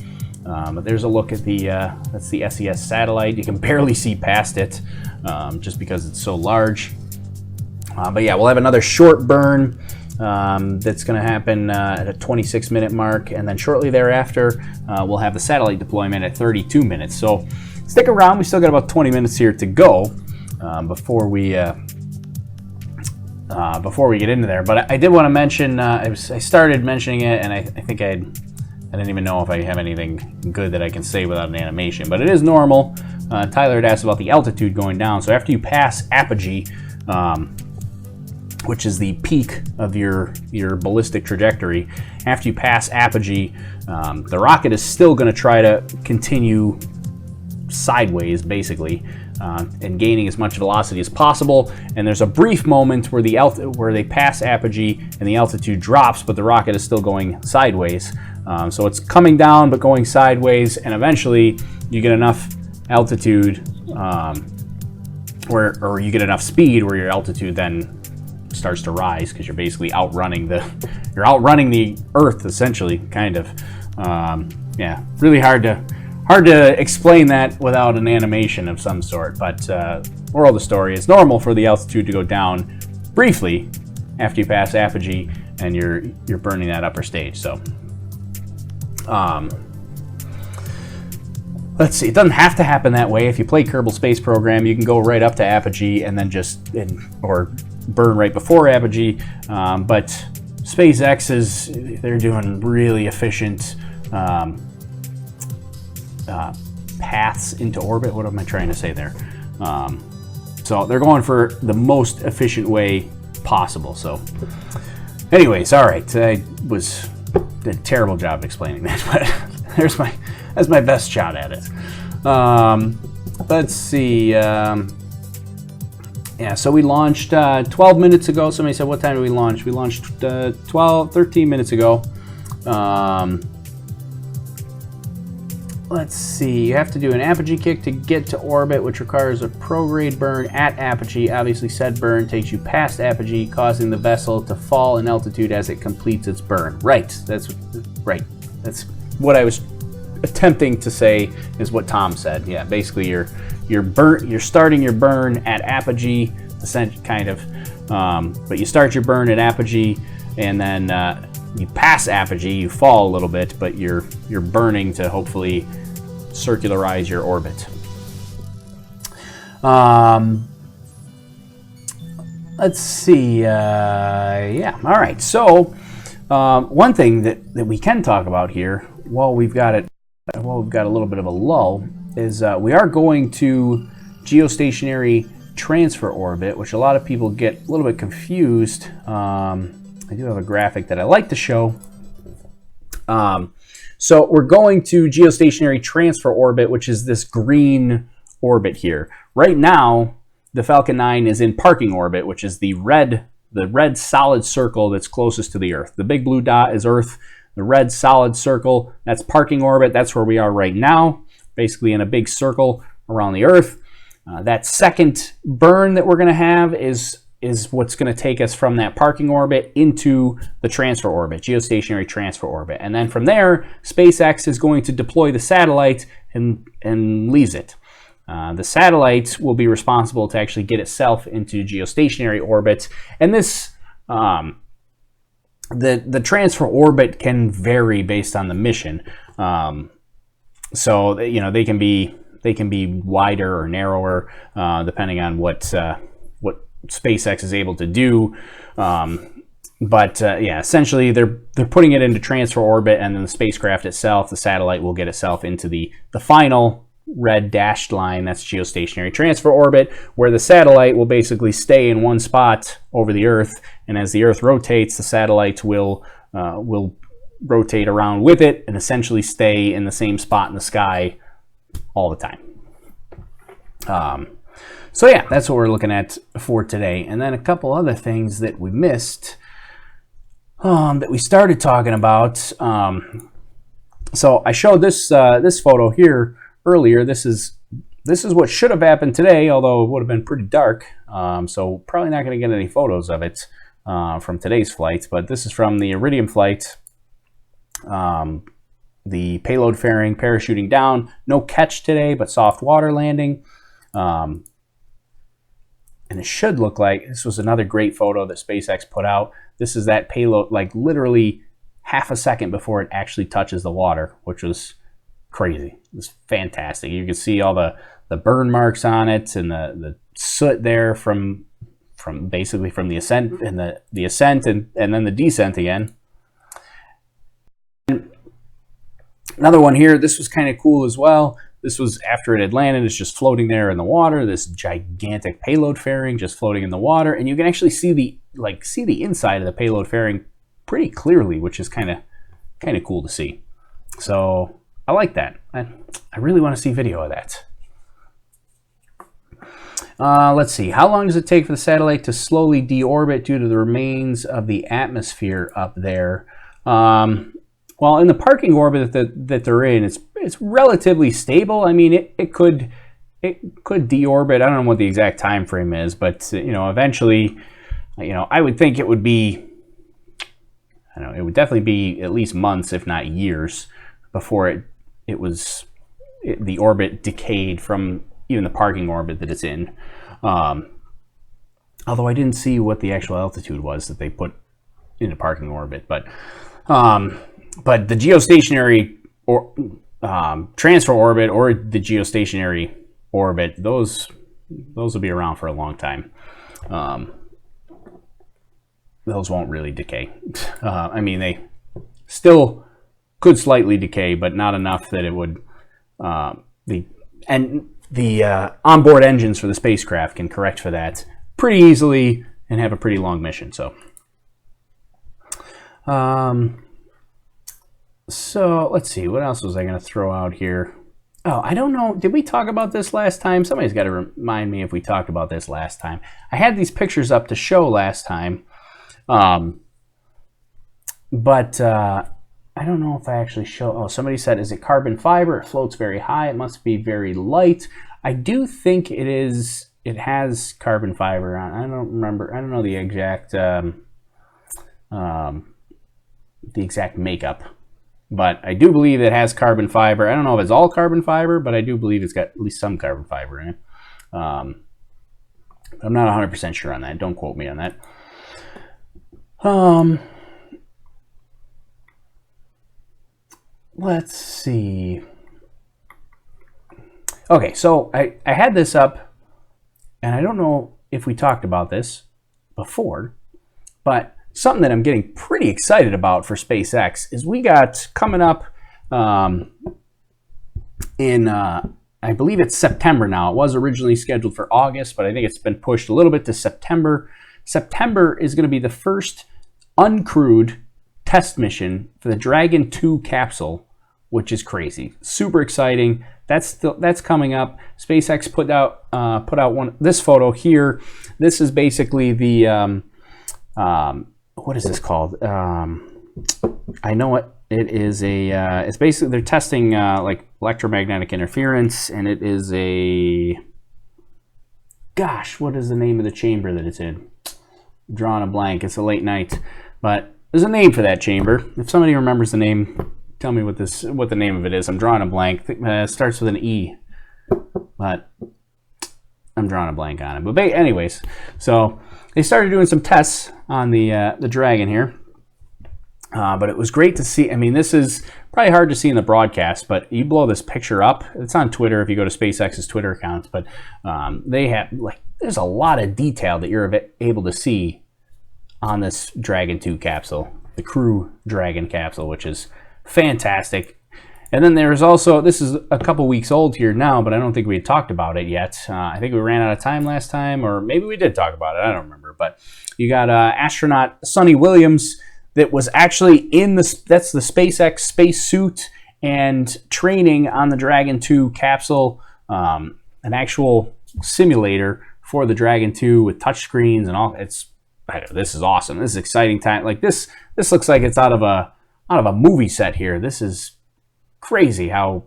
But there's a look at that's the SES satellite. You can barely see past it, just because it's so large. But yeah, we'll have another short burn that's going to happen at a 26-minute mark, and then shortly thereafter we'll have the satellite deployment at 32 minutes. So stick around. We still got about 20 minutes here to go before we get into there. But I did want to mention, I started mentioning it, and I think I didn't even know if I have anything good that I can say without an animation, but it is normal. Tyler had asked about the altitude going down. So after you pass apogee, which is the peak of your ballistic trajectory, after you pass apogee, the rocket is still going to try to continue sideways, basically, and gaining as much velocity as possible. And there's a brief moment where they pass apogee and the altitude drops, but the rocket is still going sideways. So it's coming down but going sideways, and eventually you get enough altitude or you get enough speed where your altitude then starts to rise, because you're basically outrunning the Earth, essentially, kind of. Yeah, really hard to explain that without an animation of some sort. But moral of the story, it's normal for the altitude to go down briefly after you pass apogee and you're burning that upper stage. So let's see, it doesn't have to happen that way. If you play Kerbal Space Program, you can go right up to apogee and then or burn right before apogee. But SpaceX they're doing really efficient paths into orbit. What am I trying to say there? So they're going for the most efficient way possible. So anyways, all right, I did a terrible job explaining that, but that's my best shot at it. Let's see. Yeah, so we launched 12 minutes ago. Somebody said, what time did we launch? We launched 13 minutes ago. Let's see, you have to do an apogee kick to get to orbit, which requires a prograde burn at apogee. Obviously, said burn takes you past apogee, causing the vessel to fall in altitude as it completes its burn. Right, that's what I was attempting to say, is what Tom said. Yeah, basically you're starting your burn at apogee, kind of, but you start your burn at apogee, and then you pass apogee, you fall a little bit, but you're burning to hopefully circularize your orbit. Let's see. Yeah. All right. So one thing that we can talk about here, while we've got a little bit of a lull, is we are going to geostationary transfer orbit, which a lot of people get a little bit confused. I do have a graphic that I like to show. So we're going to geostationary transfer orbit, which is this green orbit here. Right now, the Falcon 9 is in parking orbit, which is the red solid circle that's closest to the Earth. The big blue dot is Earth. The red solid circle, that's parking orbit. That's where we are right now, basically in a big circle around the Earth. That second burn that we're going to have is what's going to take us from that parking orbit into the transfer orbit, geostationary transfer orbit. And then from there, SpaceX is going to deploy the satellite and leaves it. The satellite will be responsible to actually get itself into geostationary orbit. And this the transfer orbit can vary based on the mission. So you know, they can be wider or narrower depending on what SpaceX is able to do. But yeah, essentially they're putting it into transfer orbit, and then the spacecraft itself, the satellite, will get itself into the final red dashed line. That's geostationary transfer orbit, where the satellite will basically stay in one spot over the Earth, and as the Earth rotates, the satellite will rotate around with it and essentially stay in the same spot in the sky all the time. So yeah, that's what we're looking at for today. And then a couple other things that we missed that we started talking about. So I showed this this photo here earlier. This is what should have happened today, although it would have been pretty dark. So probably not going to get any photos of it from today's flight. But this is from the Iridium flight. The payload fairing parachuting down. No catch today, but soft water landing. And it should look like, this was another great photo that SpaceX put out. This is that payload, like literally half a second before it actually touches the water, which was crazy. It was fantastic. You can see all the burn marks on it and the soot there from basically from the ascent and the ascent and then the descent again. Another one here, this was kind of cool as well. This was after it had landed. It's just floating there in the water. This gigantic payload fairing just floating in the water, and you can actually see the inside of the payload fairing pretty clearly, which is kind of cool to see. So I like that. I really want to see video of that. Let's see. How long does it take for the satellite to slowly deorbit due to the remains of the atmosphere up there? Well, in the parking orbit that they're in, it's relatively stable. I mean, it could deorbit. I don't know what the exact time frame is, but you know, eventually, you know, I would think it would be, I don't know, it would definitely be at least months, if not years, before the orbit decayed from even the parking orbit that it's in. Although I didn't see what the actual altitude was that they put into parking orbit, but the geostationary or transfer orbit or the geostationary orbit, those will be around for a long time. Those won't really decay. I mean, they still could slightly decay, but not enough that it would. The onboard engines for the spacecraft can correct for that pretty easily and have a pretty long mission. So let's see, what else was I going to throw out here? Oh, I don't know. Did we talk about this last time? Somebody's got to remind me if we talked about this last time. I had these pictures up to show last time, but I don't know if I actually show. Oh, somebody said, is it carbon fiber? It floats very high. It must be very light. I do think it is. It has carbon fiber on. I don't remember. I don't know the exact makeup. But I do believe it has carbon fiber. I don't know if it's all carbon fiber, but I do believe it's got at least some carbon fiber in it. I'm not 100% sure on that. Don't quote me on that. Let's see. Okay, so I had this up, and I don't know if we talked about this before, but something that I'm getting pretty excited about for SpaceX is we got coming up in, I believe it's September now. It was originally scheduled for August, but I think it's been pushed a little bit to September. September is going to be the first uncrewed test mission for the Dragon 2 capsule, which is crazy. Super exciting. That's coming up. SpaceX put out this photo here. This is basically the what is this called? I know it. It is a. It's basically they're testing like electromagnetic interference, and it is a. Gosh, what is the name of the chamber that it's in? I'm drawing a blank. It's a late night, but there's a name for that chamber. If somebody remembers the name, tell me what the name of it is. I'm drawing a blank. It starts with an E, but I'm drawing a blank on it. But anyways, so they started doing some tests on the Dragon here, But it was great to see. I mean, this is probably hard to see in the broadcast, but you blow this picture up. It's on Twitter if you go to SpaceX's Twitter account. But they have, like, there's a lot of detail that you're able to see on this Dragon 2 capsule, the Crew Dragon capsule, which is fantastic. And then there's also, this is a couple weeks old here now, but I don't think we had talked about it yet. I think we ran out of time last time, or maybe we did talk about it. I don't remember. But you got astronaut Sonny Williams that was actually in that's the SpaceX spacesuit and training on the Dragon 2 capsule, an actual simulator for the Dragon 2 with touchscreens and all. This is awesome. This is exciting time. Like this looks like it's out of a movie set here. This is crazy how.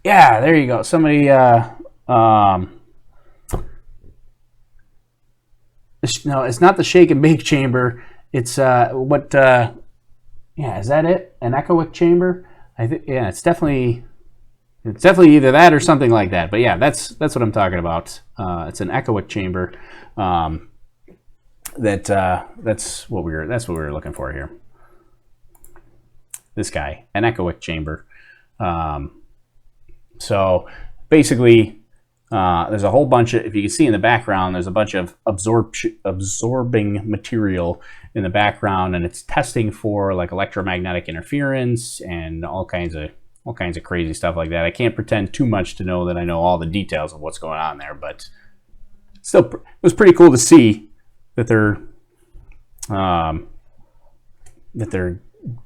Yeah, there you go. Somebody. No, it's not the shake and bake chamber. It's what? Yeah, is that it? An echoic chamber? I think. Yeah, it's definitely either that or something like that. But yeah, that's what I'm talking about. It's an echoic chamber. That's what we were looking for here. This guy, an echoic chamber. So basically, there's a whole bunch of, if you can see in the background, there's a bunch of absorbing material in the background, and it's testing for like electromagnetic interference and all kinds of crazy stuff like that. I can't pretend too much to know that I know all the details of what's going on there, but still, it was pretty cool to see that they're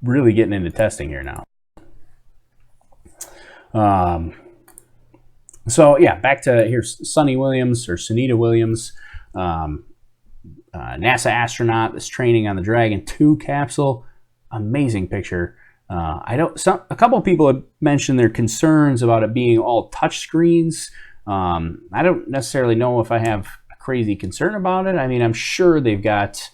really getting into testing here now. So yeah, back to here's Sonny Williams, or Sunita Williams, NASA astronaut that's training on the Dragon 2 capsule. Amazing picture. A couple of people have mentioned their concerns about it being all touch screens. I don't necessarily know if I have a crazy concern about it. I mean, I'm sure they've got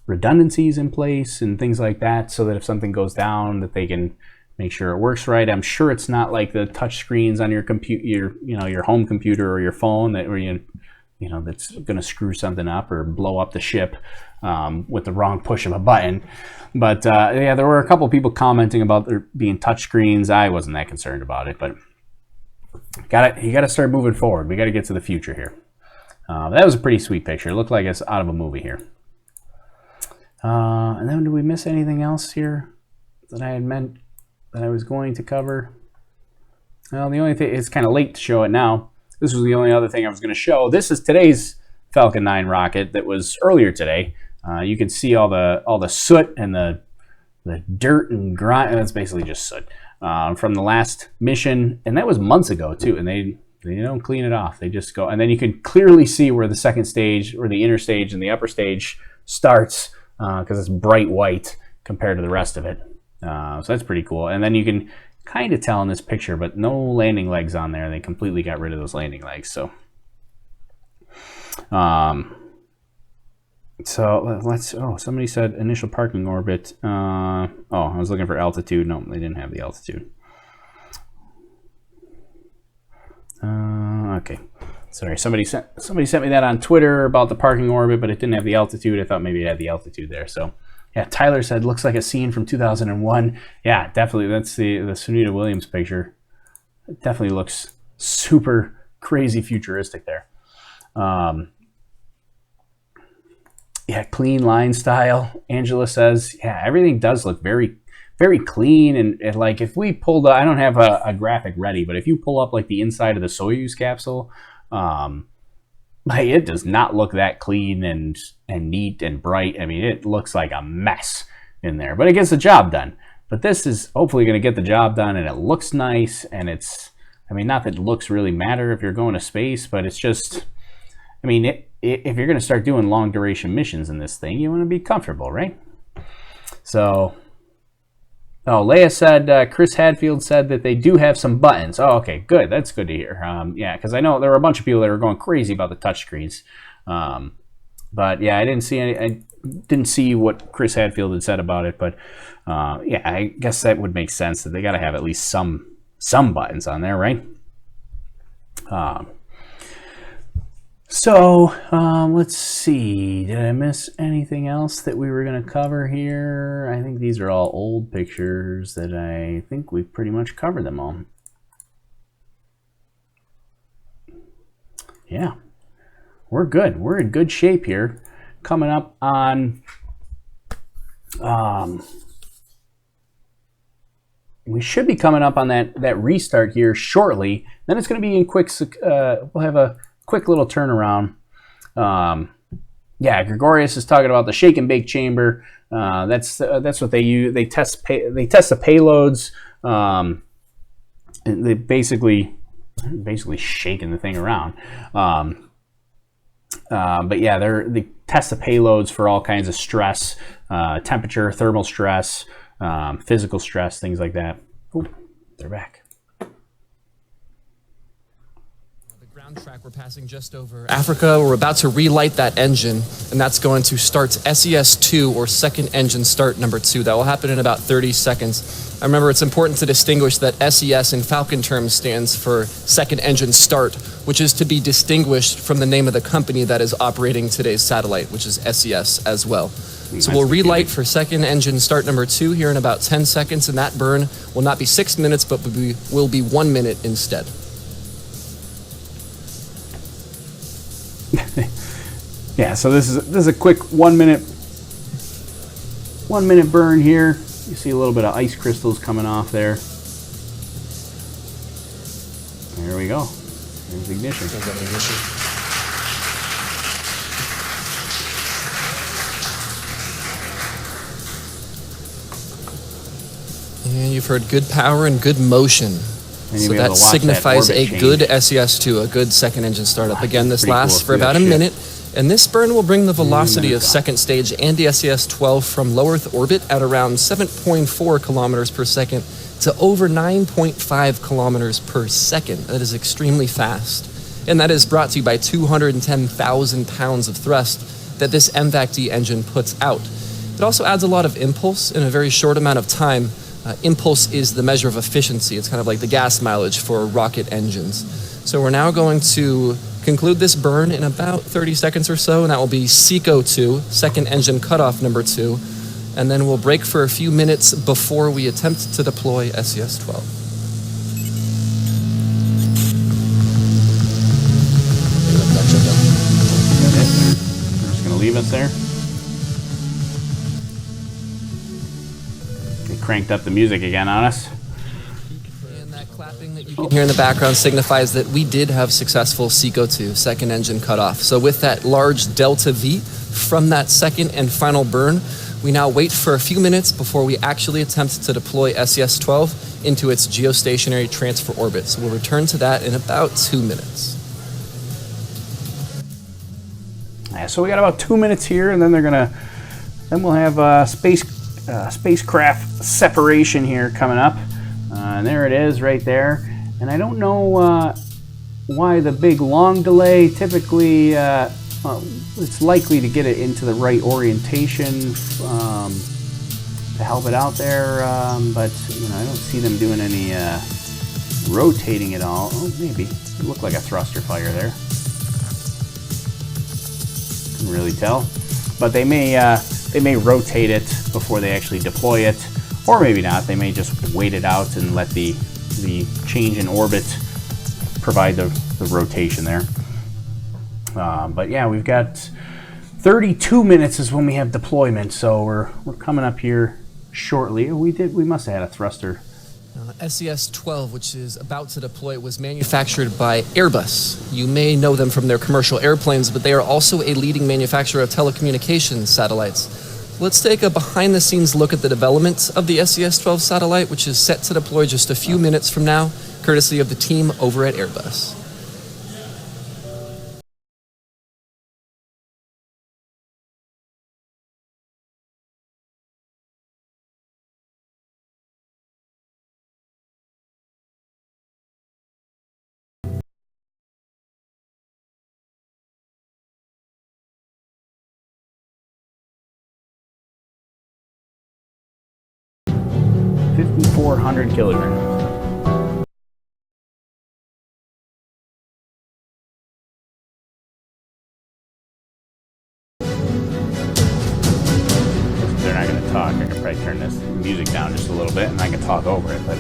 redundancies in place and things like that, so that if something goes down, that they can make sure it works right. I'm sure it's not like the touch screens on your computer, your home computer or your phone that's going to screw something up or blow up the ship with the wrong push of a button. But yeah, there were a couple people commenting about there being touch screens. I wasn't that concerned about it, but you got to start moving forward. We got to get to the future here. That was a pretty sweet picture. It looked like it's out of a movie here. And then, did we miss anything else here that I had meant that I was going to cover? Well, the only thing, it's kind of late to show it now. This was the only other thing I was going to show. This is today's Falcon 9 rocket that was earlier today. You can see all the soot and the dirt and grime. That's basically just soot from the last mission, and that was months ago too. And they don't clean it off. They just go, and then you can clearly see where the second stage, or the inner stage and the upper stage starts, because it's bright white compared to the rest of it. So that's pretty cool. And then you can kind of tell in this picture, but no landing legs on there. They completely got rid of those landing legs. So somebody said initial parking orbit. I was looking for altitude. No, they didn't have the altitude. Okay, sorry. Somebody sent me that on Twitter about the parking orbit, but it didn't have the altitude. I thought maybe it had the altitude there. So yeah, Tyler said looks like a scene from 2001. Yeah, definitely. That's the Sunita Williams picture. It definitely looks super crazy futuristic there. Yeah, clean line style. Angela says, yeah, everything does look very, very clean. And like if we pulled, I don't have a graphic ready, but if you pull up like the inside of the Soyuz capsule, it does not look that clean and neat and bright. I mean, it looks like a mess in there, but it gets the job done. But this is hopefully going to get the job done, and it looks nice. And it's, I mean, not that looks really matter if you're going to space, but it's just, I mean, if you're going to start doing long duration missions in this thing, you want to be comfortable, right? So, Leia said, Chris Hadfield said that they do have some buttons. Oh, okay, good. That's good to hear. Yeah, because I know there were a bunch of people that were going crazy about the touchscreens. But yeah, I didn't see what Chris Hadfield had said about it. But yeah, I guess that would make sense that they got to have at least some buttons on there, right? So, let's see. Did I miss anything else that we were going to cover here? I think these are all old pictures that I think we've pretty much covered them all. Yeah, we're good. We're in good shape here. Coming up on, we should be coming up on that restart here shortly. Then it's going to be in quick, we'll have a quick little turnaround. Yeah, Gregorius is talking about the shake and bake chamber. That's what they use. They test the payloads. And they basically shaking the thing around. But yeah, they test the payloads for all kinds of stress, temperature, thermal stress, physical stress, things like that. Ooh, they're back. Track, we're passing just over Africa. We're about to relight that engine, and that's going to start SES-2, or second engine start number 2. That will happen in about 30 seconds. I remember it's important to distinguish that SES in Falcon terms stands for second engine start, which is to be distinguished from the name of the company that is operating today's satellite, which is SES as well. So we'll relight for second engine start number 2 here in about 10 seconds, and that burn will not be 6 minutes, but will be 1 minute instead. Yeah, so this is a quick 1 minute burn here. You see a little bit of ice crystals coming off there. There we go. There's ignition. And you've heard good power and good motion. So that signifies a good SES-2, a good second engine startup. Again, this lasts for about a minute, and this burn will bring the velocity of second stage and the SES-12 from low Earth orbit at around 7.4 kilometers per second to over 9.5 kilometers per second. That is extremely fast. And that is brought to you by 210,000 pounds of thrust that this MVAC-D engine puts out. It also adds a lot of impulse in a very short amount of time. Impulse is the measure of efficiency. It's kind of like the gas mileage for rocket engines. So we're now going to conclude this burn in about 30 seconds or so, and that will be SECO-2, second engine cutoff number 2, and then we'll break for a few minutes before we attempt to deploy SES-12. We're just going to leave us there. Cranked up the music again on us. And that clapping that you can hear in the background signifies that we did have successful SECO-2, second engine cutoff. So with that large delta V from that second and final burn, we now wait for a few minutes before we actually attempt to deploy SES-12 into its geostationary transfer orbit. So we'll return to that in about 2 minutes. Yeah, so we got about 2 minutes here, and then we'll have spacecraft separation here coming up. And there it is right there. And I don't know why the big long delay. Typically it's likely to get it into the right orientation to help it out there, but you know, I don't see them doing any rotating at all. Oh, maybe it looked like a thruster fire there. Couldn't really tell, but they may rotate it before they actually deploy it, or maybe not. They may just wait it out and let the change in orbit provide the rotation there. But yeah, we've got 32 minutes is when we have deployment, so we're coming up here shortly. We must have had a thruster. SES-12, which is about to deploy, was manufactured by Airbus. You may know them from their commercial airplanes, but they are also a leading manufacturer of telecommunications satellites. Let's take a behind-the-scenes look at the development of the SES-12 satellite, which is set to deploy just a few minutes from now, courtesy of the team over at Airbus. $5,400 kilograms. talk. I could probably turn this music down just a little bit and I can talk over it, but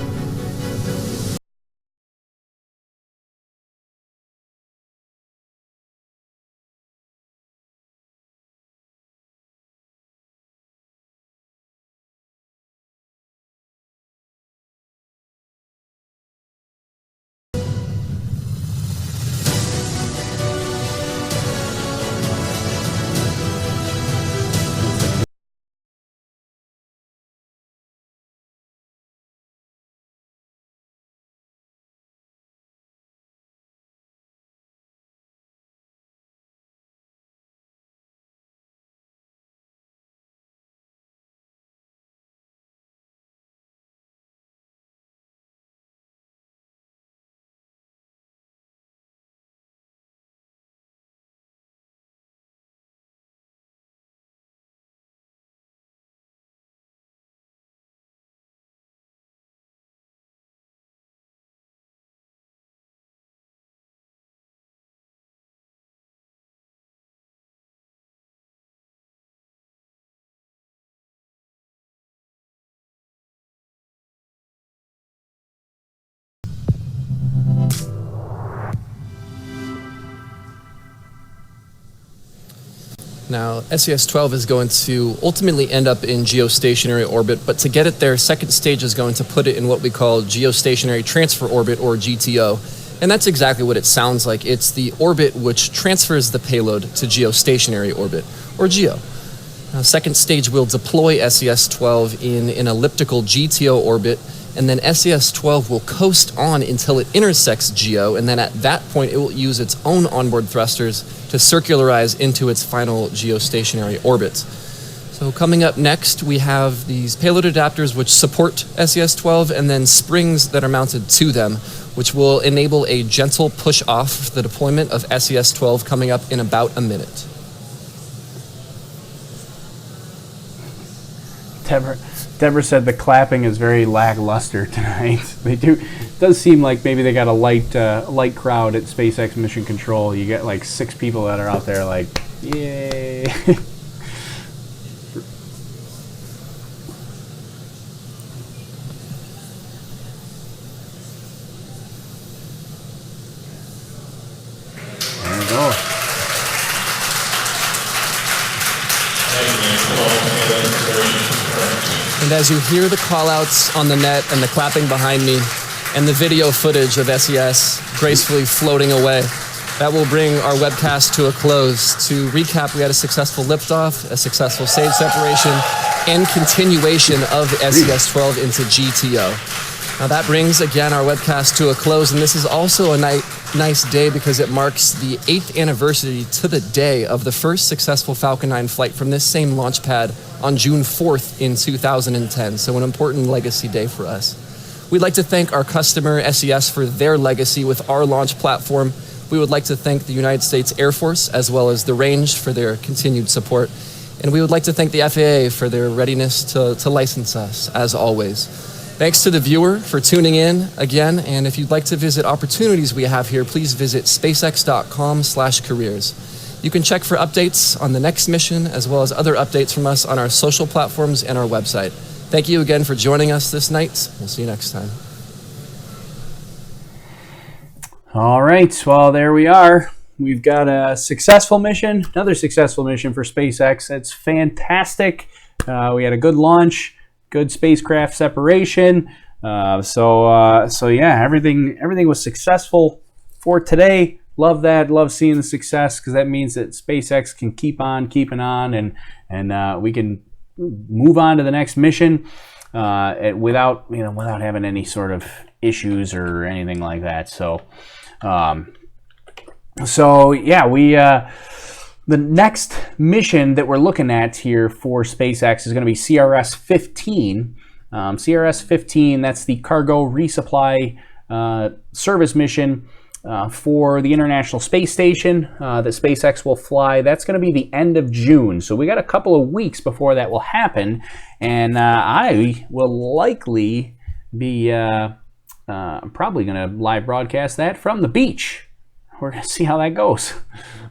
Now, SES-12 is going to ultimately end up in geostationary orbit, but to get it there, second stage is going to put it in what we call geostationary transfer orbit, or GTO. And that's exactly what it sounds like. It's the orbit which transfers the payload to geostationary orbit, or GEO. Now, second stage will deploy SES-12 in an elliptical GTO orbit, and then SES-12 will coast on until it intersects GEO, and then at that point it will use its own onboard thrusters to circularize into its final geostationary orbit. So coming up next, we have these payload adapters which support SES-12, and then springs that are mounted to them, which will enable a gentle push off the deployment of SES-12 coming up in about a minute. Deborah said the clapping is very lackluster tonight. They do. It does seem like maybe they got a light crowd at SpaceX Mission Control. You get like 6 people that are out there like, yay. There we go. And as you hear the call-outs on the net and the clapping behind me and the video footage of SES gracefully floating away, that will bring our webcast to a close. To recap, we had a successful liftoff, a successful stage separation, and continuation of SES-12 into GTO. Now that brings, again, our webcast to a close, and this is also a nice day because it marks the 8th anniversary to the day of the first successful Falcon 9 flight from this same launch pad on June 4th in 2010, so an important legacy day for us. We'd like to thank our customer, SES, for their legacy with our launch platform. We would like to thank the United States Air Force as well as the range for their continued support. And we would like to thank the FAA for their readiness to license us, as always. Thanks to the viewer for tuning in again, and if you'd like to visit opportunities we have here, please visit spacex.com/careers. You can check for updates on the next mission as well as other updates from us on our social platforms and our website. Thank you again for joining us this night. We'll see you next time. All right, well, there we are. We've got a successful mission, another successful mission for SpaceX. That's fantastic. We had a good launch, good spacecraft separation. So yeah, everything was successful for today. Love that. Love seeing the success because that means that SpaceX can keep on keeping on, and we can move on to the next mission without having any sort of issues or anything like that. So yeah, the next mission that we're looking at here for SpaceX is going to be CRS-15. CRS-15, that's the cargo resupply service mission for the International Space Station that SpaceX will fly. That's going to be the end of June. So we got a couple of weeks before that will happen. And I will likely be probably going to live broadcast that from the beach. We're going to see how that goes.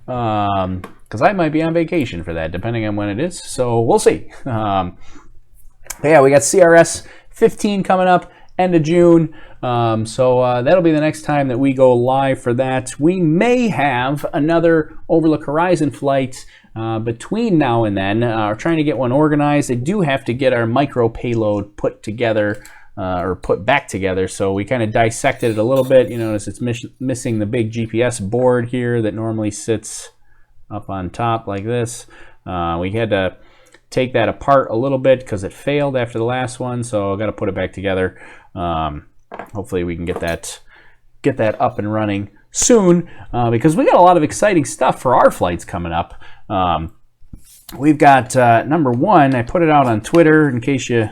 Because I might be on vacation for that, depending on when it is. So we'll see. But yeah, we got CRS-15 coming up end of June. So that'll be the next time that we go live for that. We may have another Overlook Horizon flight between now and then. We're trying to get one organized. I do have to get our micro payload put together or put back together. So we kind of dissected it a little bit. You notice it's missing the big GPS board here that normally sits up on top like this. We had to take that apart a little bit because it failed after the last one. So I got to put it back together. Hopefully we can get that up and running soon because we got a lot of exciting stuff for our flights coming up. We've got number one. I put it out on Twitter in case you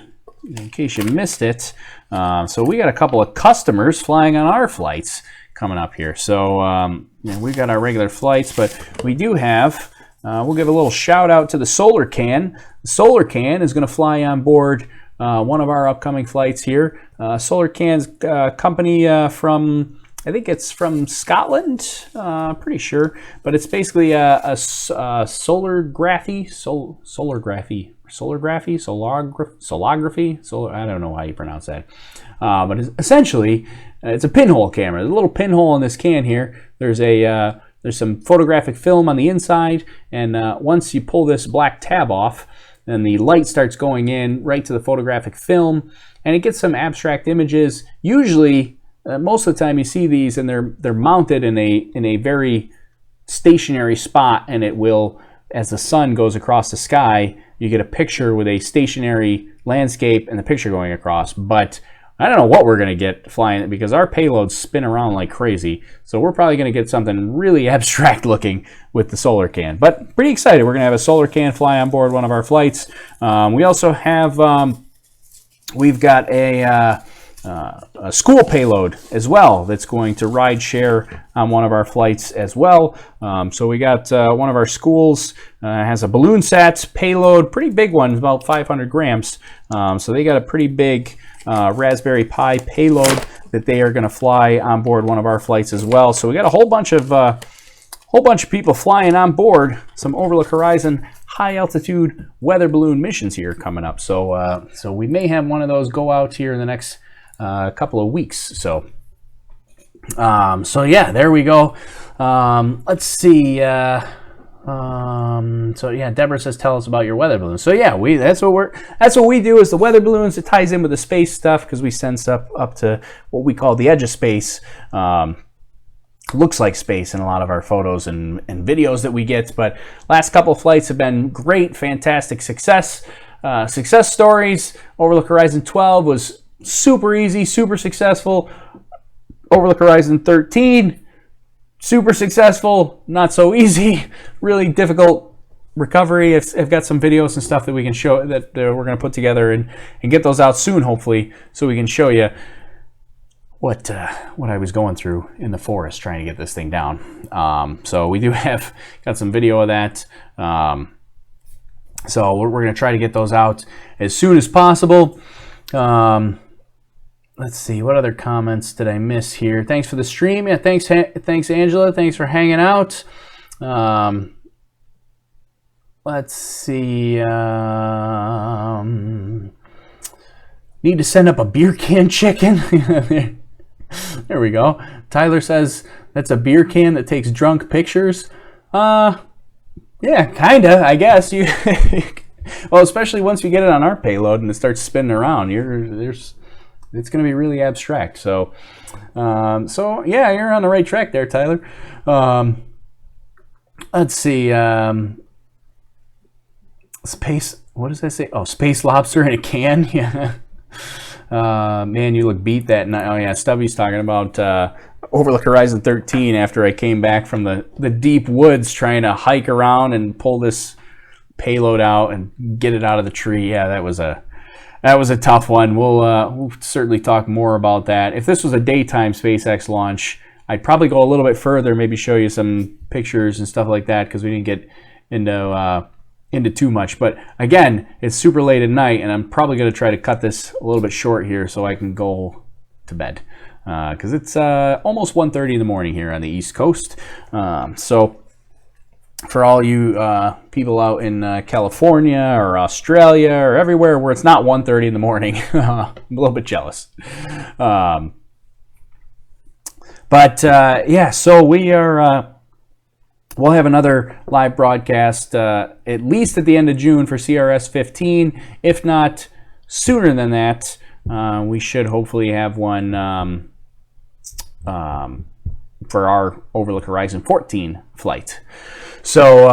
missed it. So we got a couple of customers flying on our flights coming up here. So we've got our regular flights, but we do have. We'll give a little shout out to the Solar Can. The Solar Can is going to fly on board one of our upcoming flights here. Solar Can's company from, I think it's from Scotland, pretty sure, but it's basically a solography, I don't know how you pronounce that. But essentially, it's a pinhole camera. There's a little pinhole in this can here. There's some photographic film on the inside, and once you pull this black tab off, then the light starts going in right to the photographic film, and it gets some abstract images. Usually, most of the time you see these, and they're mounted in a very stationary spot, and it will, as the sun goes across the sky, you get a picture with a stationary landscape and the picture going across. But I don't know what we're going to get flying because our payloads spin around like crazy. So we're probably going to get something really abstract looking with the Solar Can. But pretty excited. We're going to have a Solar Can fly on board one of our flights. We also have, we've got a school payload as well that's going to ride share on one of our flights as well. So we got one of our schools has a BalloonSat payload, pretty big one, about 500 grams. So they got a pretty big Raspberry Pi payload that they are going to fly on board one of our flights as well. So we got a whole bunch of people flying on board some Overlook Horizon high altitude weather balloon missions here coming up. So so we may have one of those go out here in the next couple of weeks. So so yeah, there we go. Let's see. So yeah, Deborah says, tell us about your weather balloons. So yeah, that's what we do is the weather balloons. It ties in with the space stuff because we send stuff up to what we call the edge of space. Looks like space in a lot of our photos and videos that we get. But last couple of flights have been great, fantastic success stories. Overlook Horizon 12 was super easy, super successful. Overlook Horizon 13. Super successful, not so easy, really difficult recovery. I've got some videos and stuff that we can show that we're going to put together and get those out soon, hopefully, so we can show you what I was going through in the forest trying to get this thing down. So we do have got some video of that. So we're going to try to get those out as soon as possible. Let's see, what other comments did I miss here? Thanks for the stream. Yeah, thanks Angela. Thanks for hanging out. Let's see. Need to send up a beer can chicken. There we go. Tyler says that's a beer can that takes drunk pictures. Yeah, kinda, I guess. Well, especially once you get it on our payload and it starts spinning around, it's going to be really abstract. So, so yeah, you're on the right track there, Tyler. Let's see. Space. What does that say? Oh, space lobster in a can. Yeah. Man, you look beat that night. Oh yeah, Stubby's talking about Overlook Horizon 13 after I came back from the deep woods trying to hike around and pull this payload out and get it out of the tree. Yeah, that was a tough one. We'll certainly talk more about that. If this was a daytime SpaceX launch, I'd probably go a little bit further, maybe show you some pictures and stuff like that because we didn't get into too much. But again, it's super late at night, and I'm probably going to try to cut this a little bit short here so I can go to bed because it's almost 1:30 in the morning here on the East Coast. So for all you people out in California or Australia or everywhere where it's not 1:30 in the morning. I'm a little bit jealous. Yeah, so we are, we'll have another live broadcast at least at the end of June for CRS 15, if not sooner than that. We should hopefully have one for our Overlook Horizon 14 flight. So,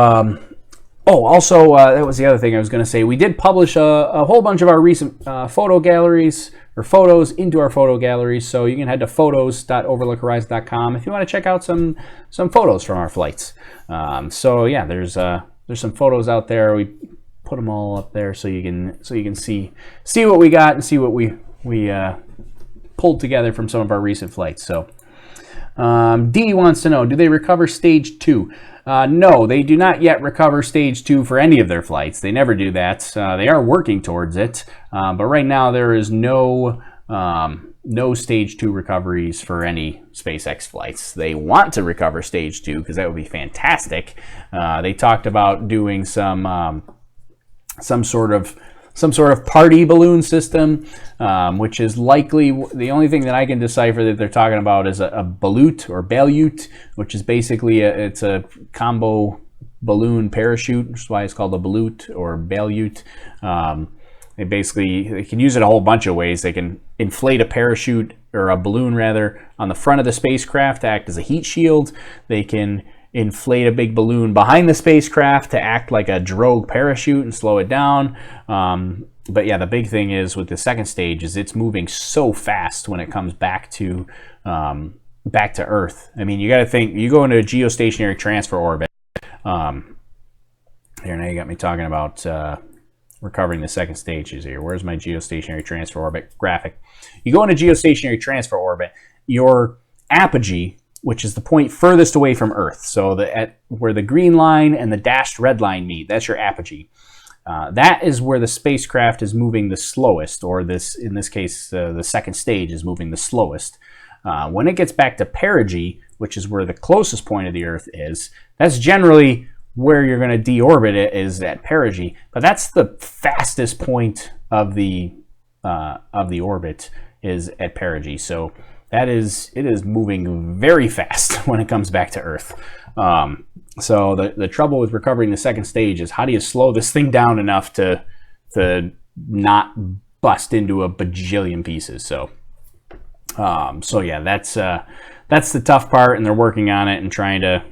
also, that was the other thing I was going to say. We did publish a whole bunch of our recent photo galleries, or photos into our photo galleries. So you can head to photos.overlookhorizon.com if you want to check out some photos from our flights. So yeah, there's some photos out there. We put them all up there so you can see what we got and see what we pulled together from some of our recent flights. So D wants to know, do they recover stage 2? No, they do not yet recover stage 2 for any of their flights. They never do that. They are working towards it, but right now there is no stage 2 recoveries for any SpaceX flights. They want to recover stage 2 because that would be fantastic. They talked about doing some sort of party balloon system, which is likely the only thing that I can decipher that they're talking about is a balut or balut, which is basically it's a combo balloon parachute, which is why it's called a balut or balut. They can use it a whole bunch of ways. They can inflate a parachute or a balloon rather on the front of the spacecraft to act as a heat shield. They can inflate a big balloon behind the spacecraft to act like a drogue parachute and slow it down. But yeah, the big thing is with the second stage is it's moving so fast when it comes back to Earth. I mean, you got to think, you go into a geostationary transfer orbit. Here, now you got me talking about recovering the second stages here. Where's my geostationary transfer orbit graphic? You go into geostationary transfer orbit, your apogee, which is the point furthest away from Earth. So where the green line and the dashed red line meet, that's your apogee. That is where the spacecraft is moving the slowest, or in this case, the second stage is moving the slowest. When it gets back to perigee, which is where the closest point of the Earth is, that's generally where you're going to deorbit it, is at perigee. But that's the fastest point of the orbit is at perigee. So it is moving very fast when it comes back to Earth. So the trouble with recovering the second stage is how do you slow this thing down enough to not bust into a bajillion pieces. So yeah, that's the tough part, and they're working on it and trying to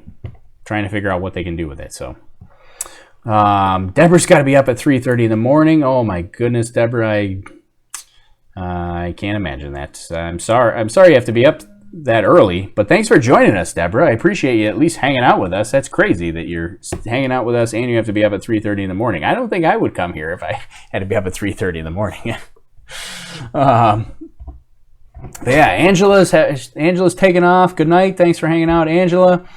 figure out what they can do with it. So Deborah's got to be up at 3:30 in the morning. Oh my goodness, Deborah, I can't imagine that. I'm sorry you have to be up that early, but thanks for joining us, Deborah. I appreciate you at least hanging out with us. That's crazy that you're hanging out with us and you have to be up at 3:30 in the morning. I don't think I would come here if I had to be up at 3:30 in the morning. But yeah, Angela's taking off. Good night. Thanks for hanging out, Angela.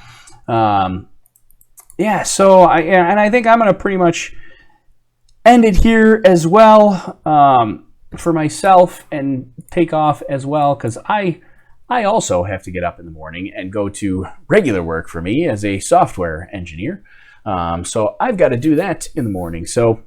Yeah, so I think I'm going to pretty much end it here as well. For myself and take off as well, because I also have to get up in the morning and go to regular work for me as a software engineer. So I've got to do that in the morning. So,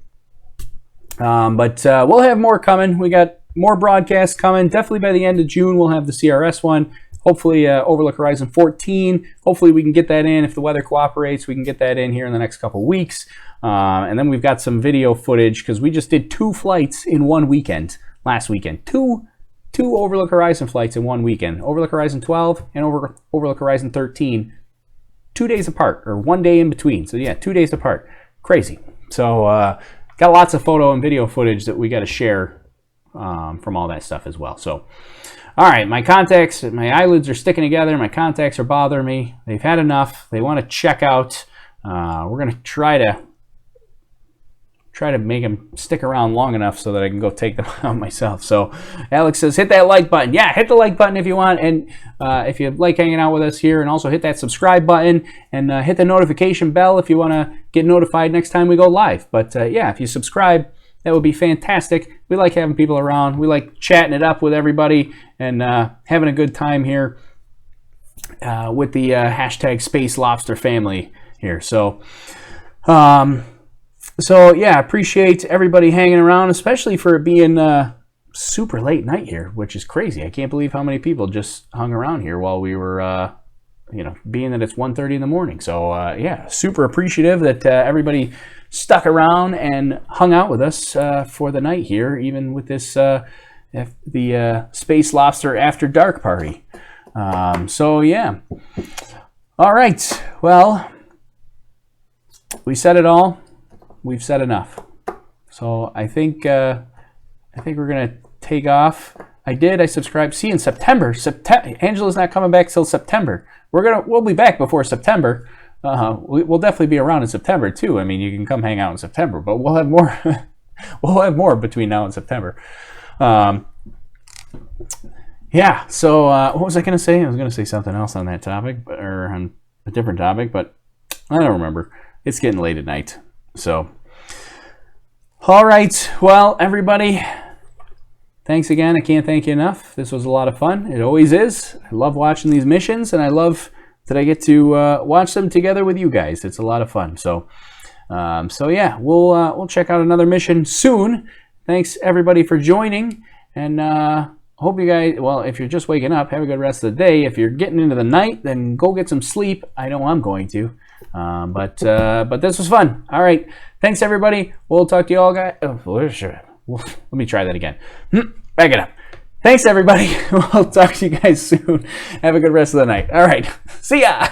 but we'll have more coming. We got more broadcasts coming. Definitely by the end of June, we'll have the CRS one. Hopefully Overlook Horizon 14. Hopefully we can get that in. If the weather cooperates, we can get that in here in the next couple weeks. And then we've got some video footage because we just did 2 flights in one weekend last weekend. Two Overlook Horizon flights in one weekend. Overlook Horizon 12 and Overlook Horizon 13. 2 days apart, or 1 day in between. So yeah, 2 days apart. Crazy. So got lots of photo and video footage that we got to share from all that stuff as well. So all right, my eyelids are sticking together. My contacts are bothering me. They've had enough. They want to check out. We're going to try to make them stick around long enough so that I can go take them out myself. So Alex says, hit that like button. Yeah, hit the like button if you want. And if you like hanging out with us here, and also hit that subscribe button and hit the notification bell if you want to get notified next time we go live. But yeah, if you subscribe, that would be fantastic. We like having people around. We like chatting it up with everybody and having a good time here with the hashtag Space Lobster family here. So, yeah, appreciate everybody hanging around, especially for it being super late night here, which is crazy. I can't believe how many people just hung around here while we were, being that it's 1:30 in the morning. So, yeah, super appreciative that everybody stuck around and hung out with us for the night here, even with this, the Space Lobster After Dark party. So, yeah. All right. Well, we said it all. We've said enough. So I think we're gonna take off. I subscribed. See, in September. Angela's not coming back till September. We'll be back before September. We'll definitely be around in September too. I mean, you can come hang out in September, but we'll have more. We'll have more between now and September. Yeah. So what was I gonna say? I was gonna say something else on that topic, or on a different topic, but I don't remember. It's getting late at night. So, all right. Well, everybody, thanks again. I can't thank you enough. This was a lot of fun. It always is. I love watching these missions, and I love that I get to watch them together with you guys. It's a lot of fun. So, yeah, we'll check out another mission soon. Thanks everybody for joining, and hope you guys. Well, if you're just waking up, have a good rest of the day. If you're getting into the night, then go get some sleep. I know I'm going to. But this was fun. All right. Thanks, everybody. We'll talk to you all, guys. Oh, let me try that again. Back it up. Thanks, everybody. We'll talk to you guys soon. Have a good rest of the night. All right. See ya.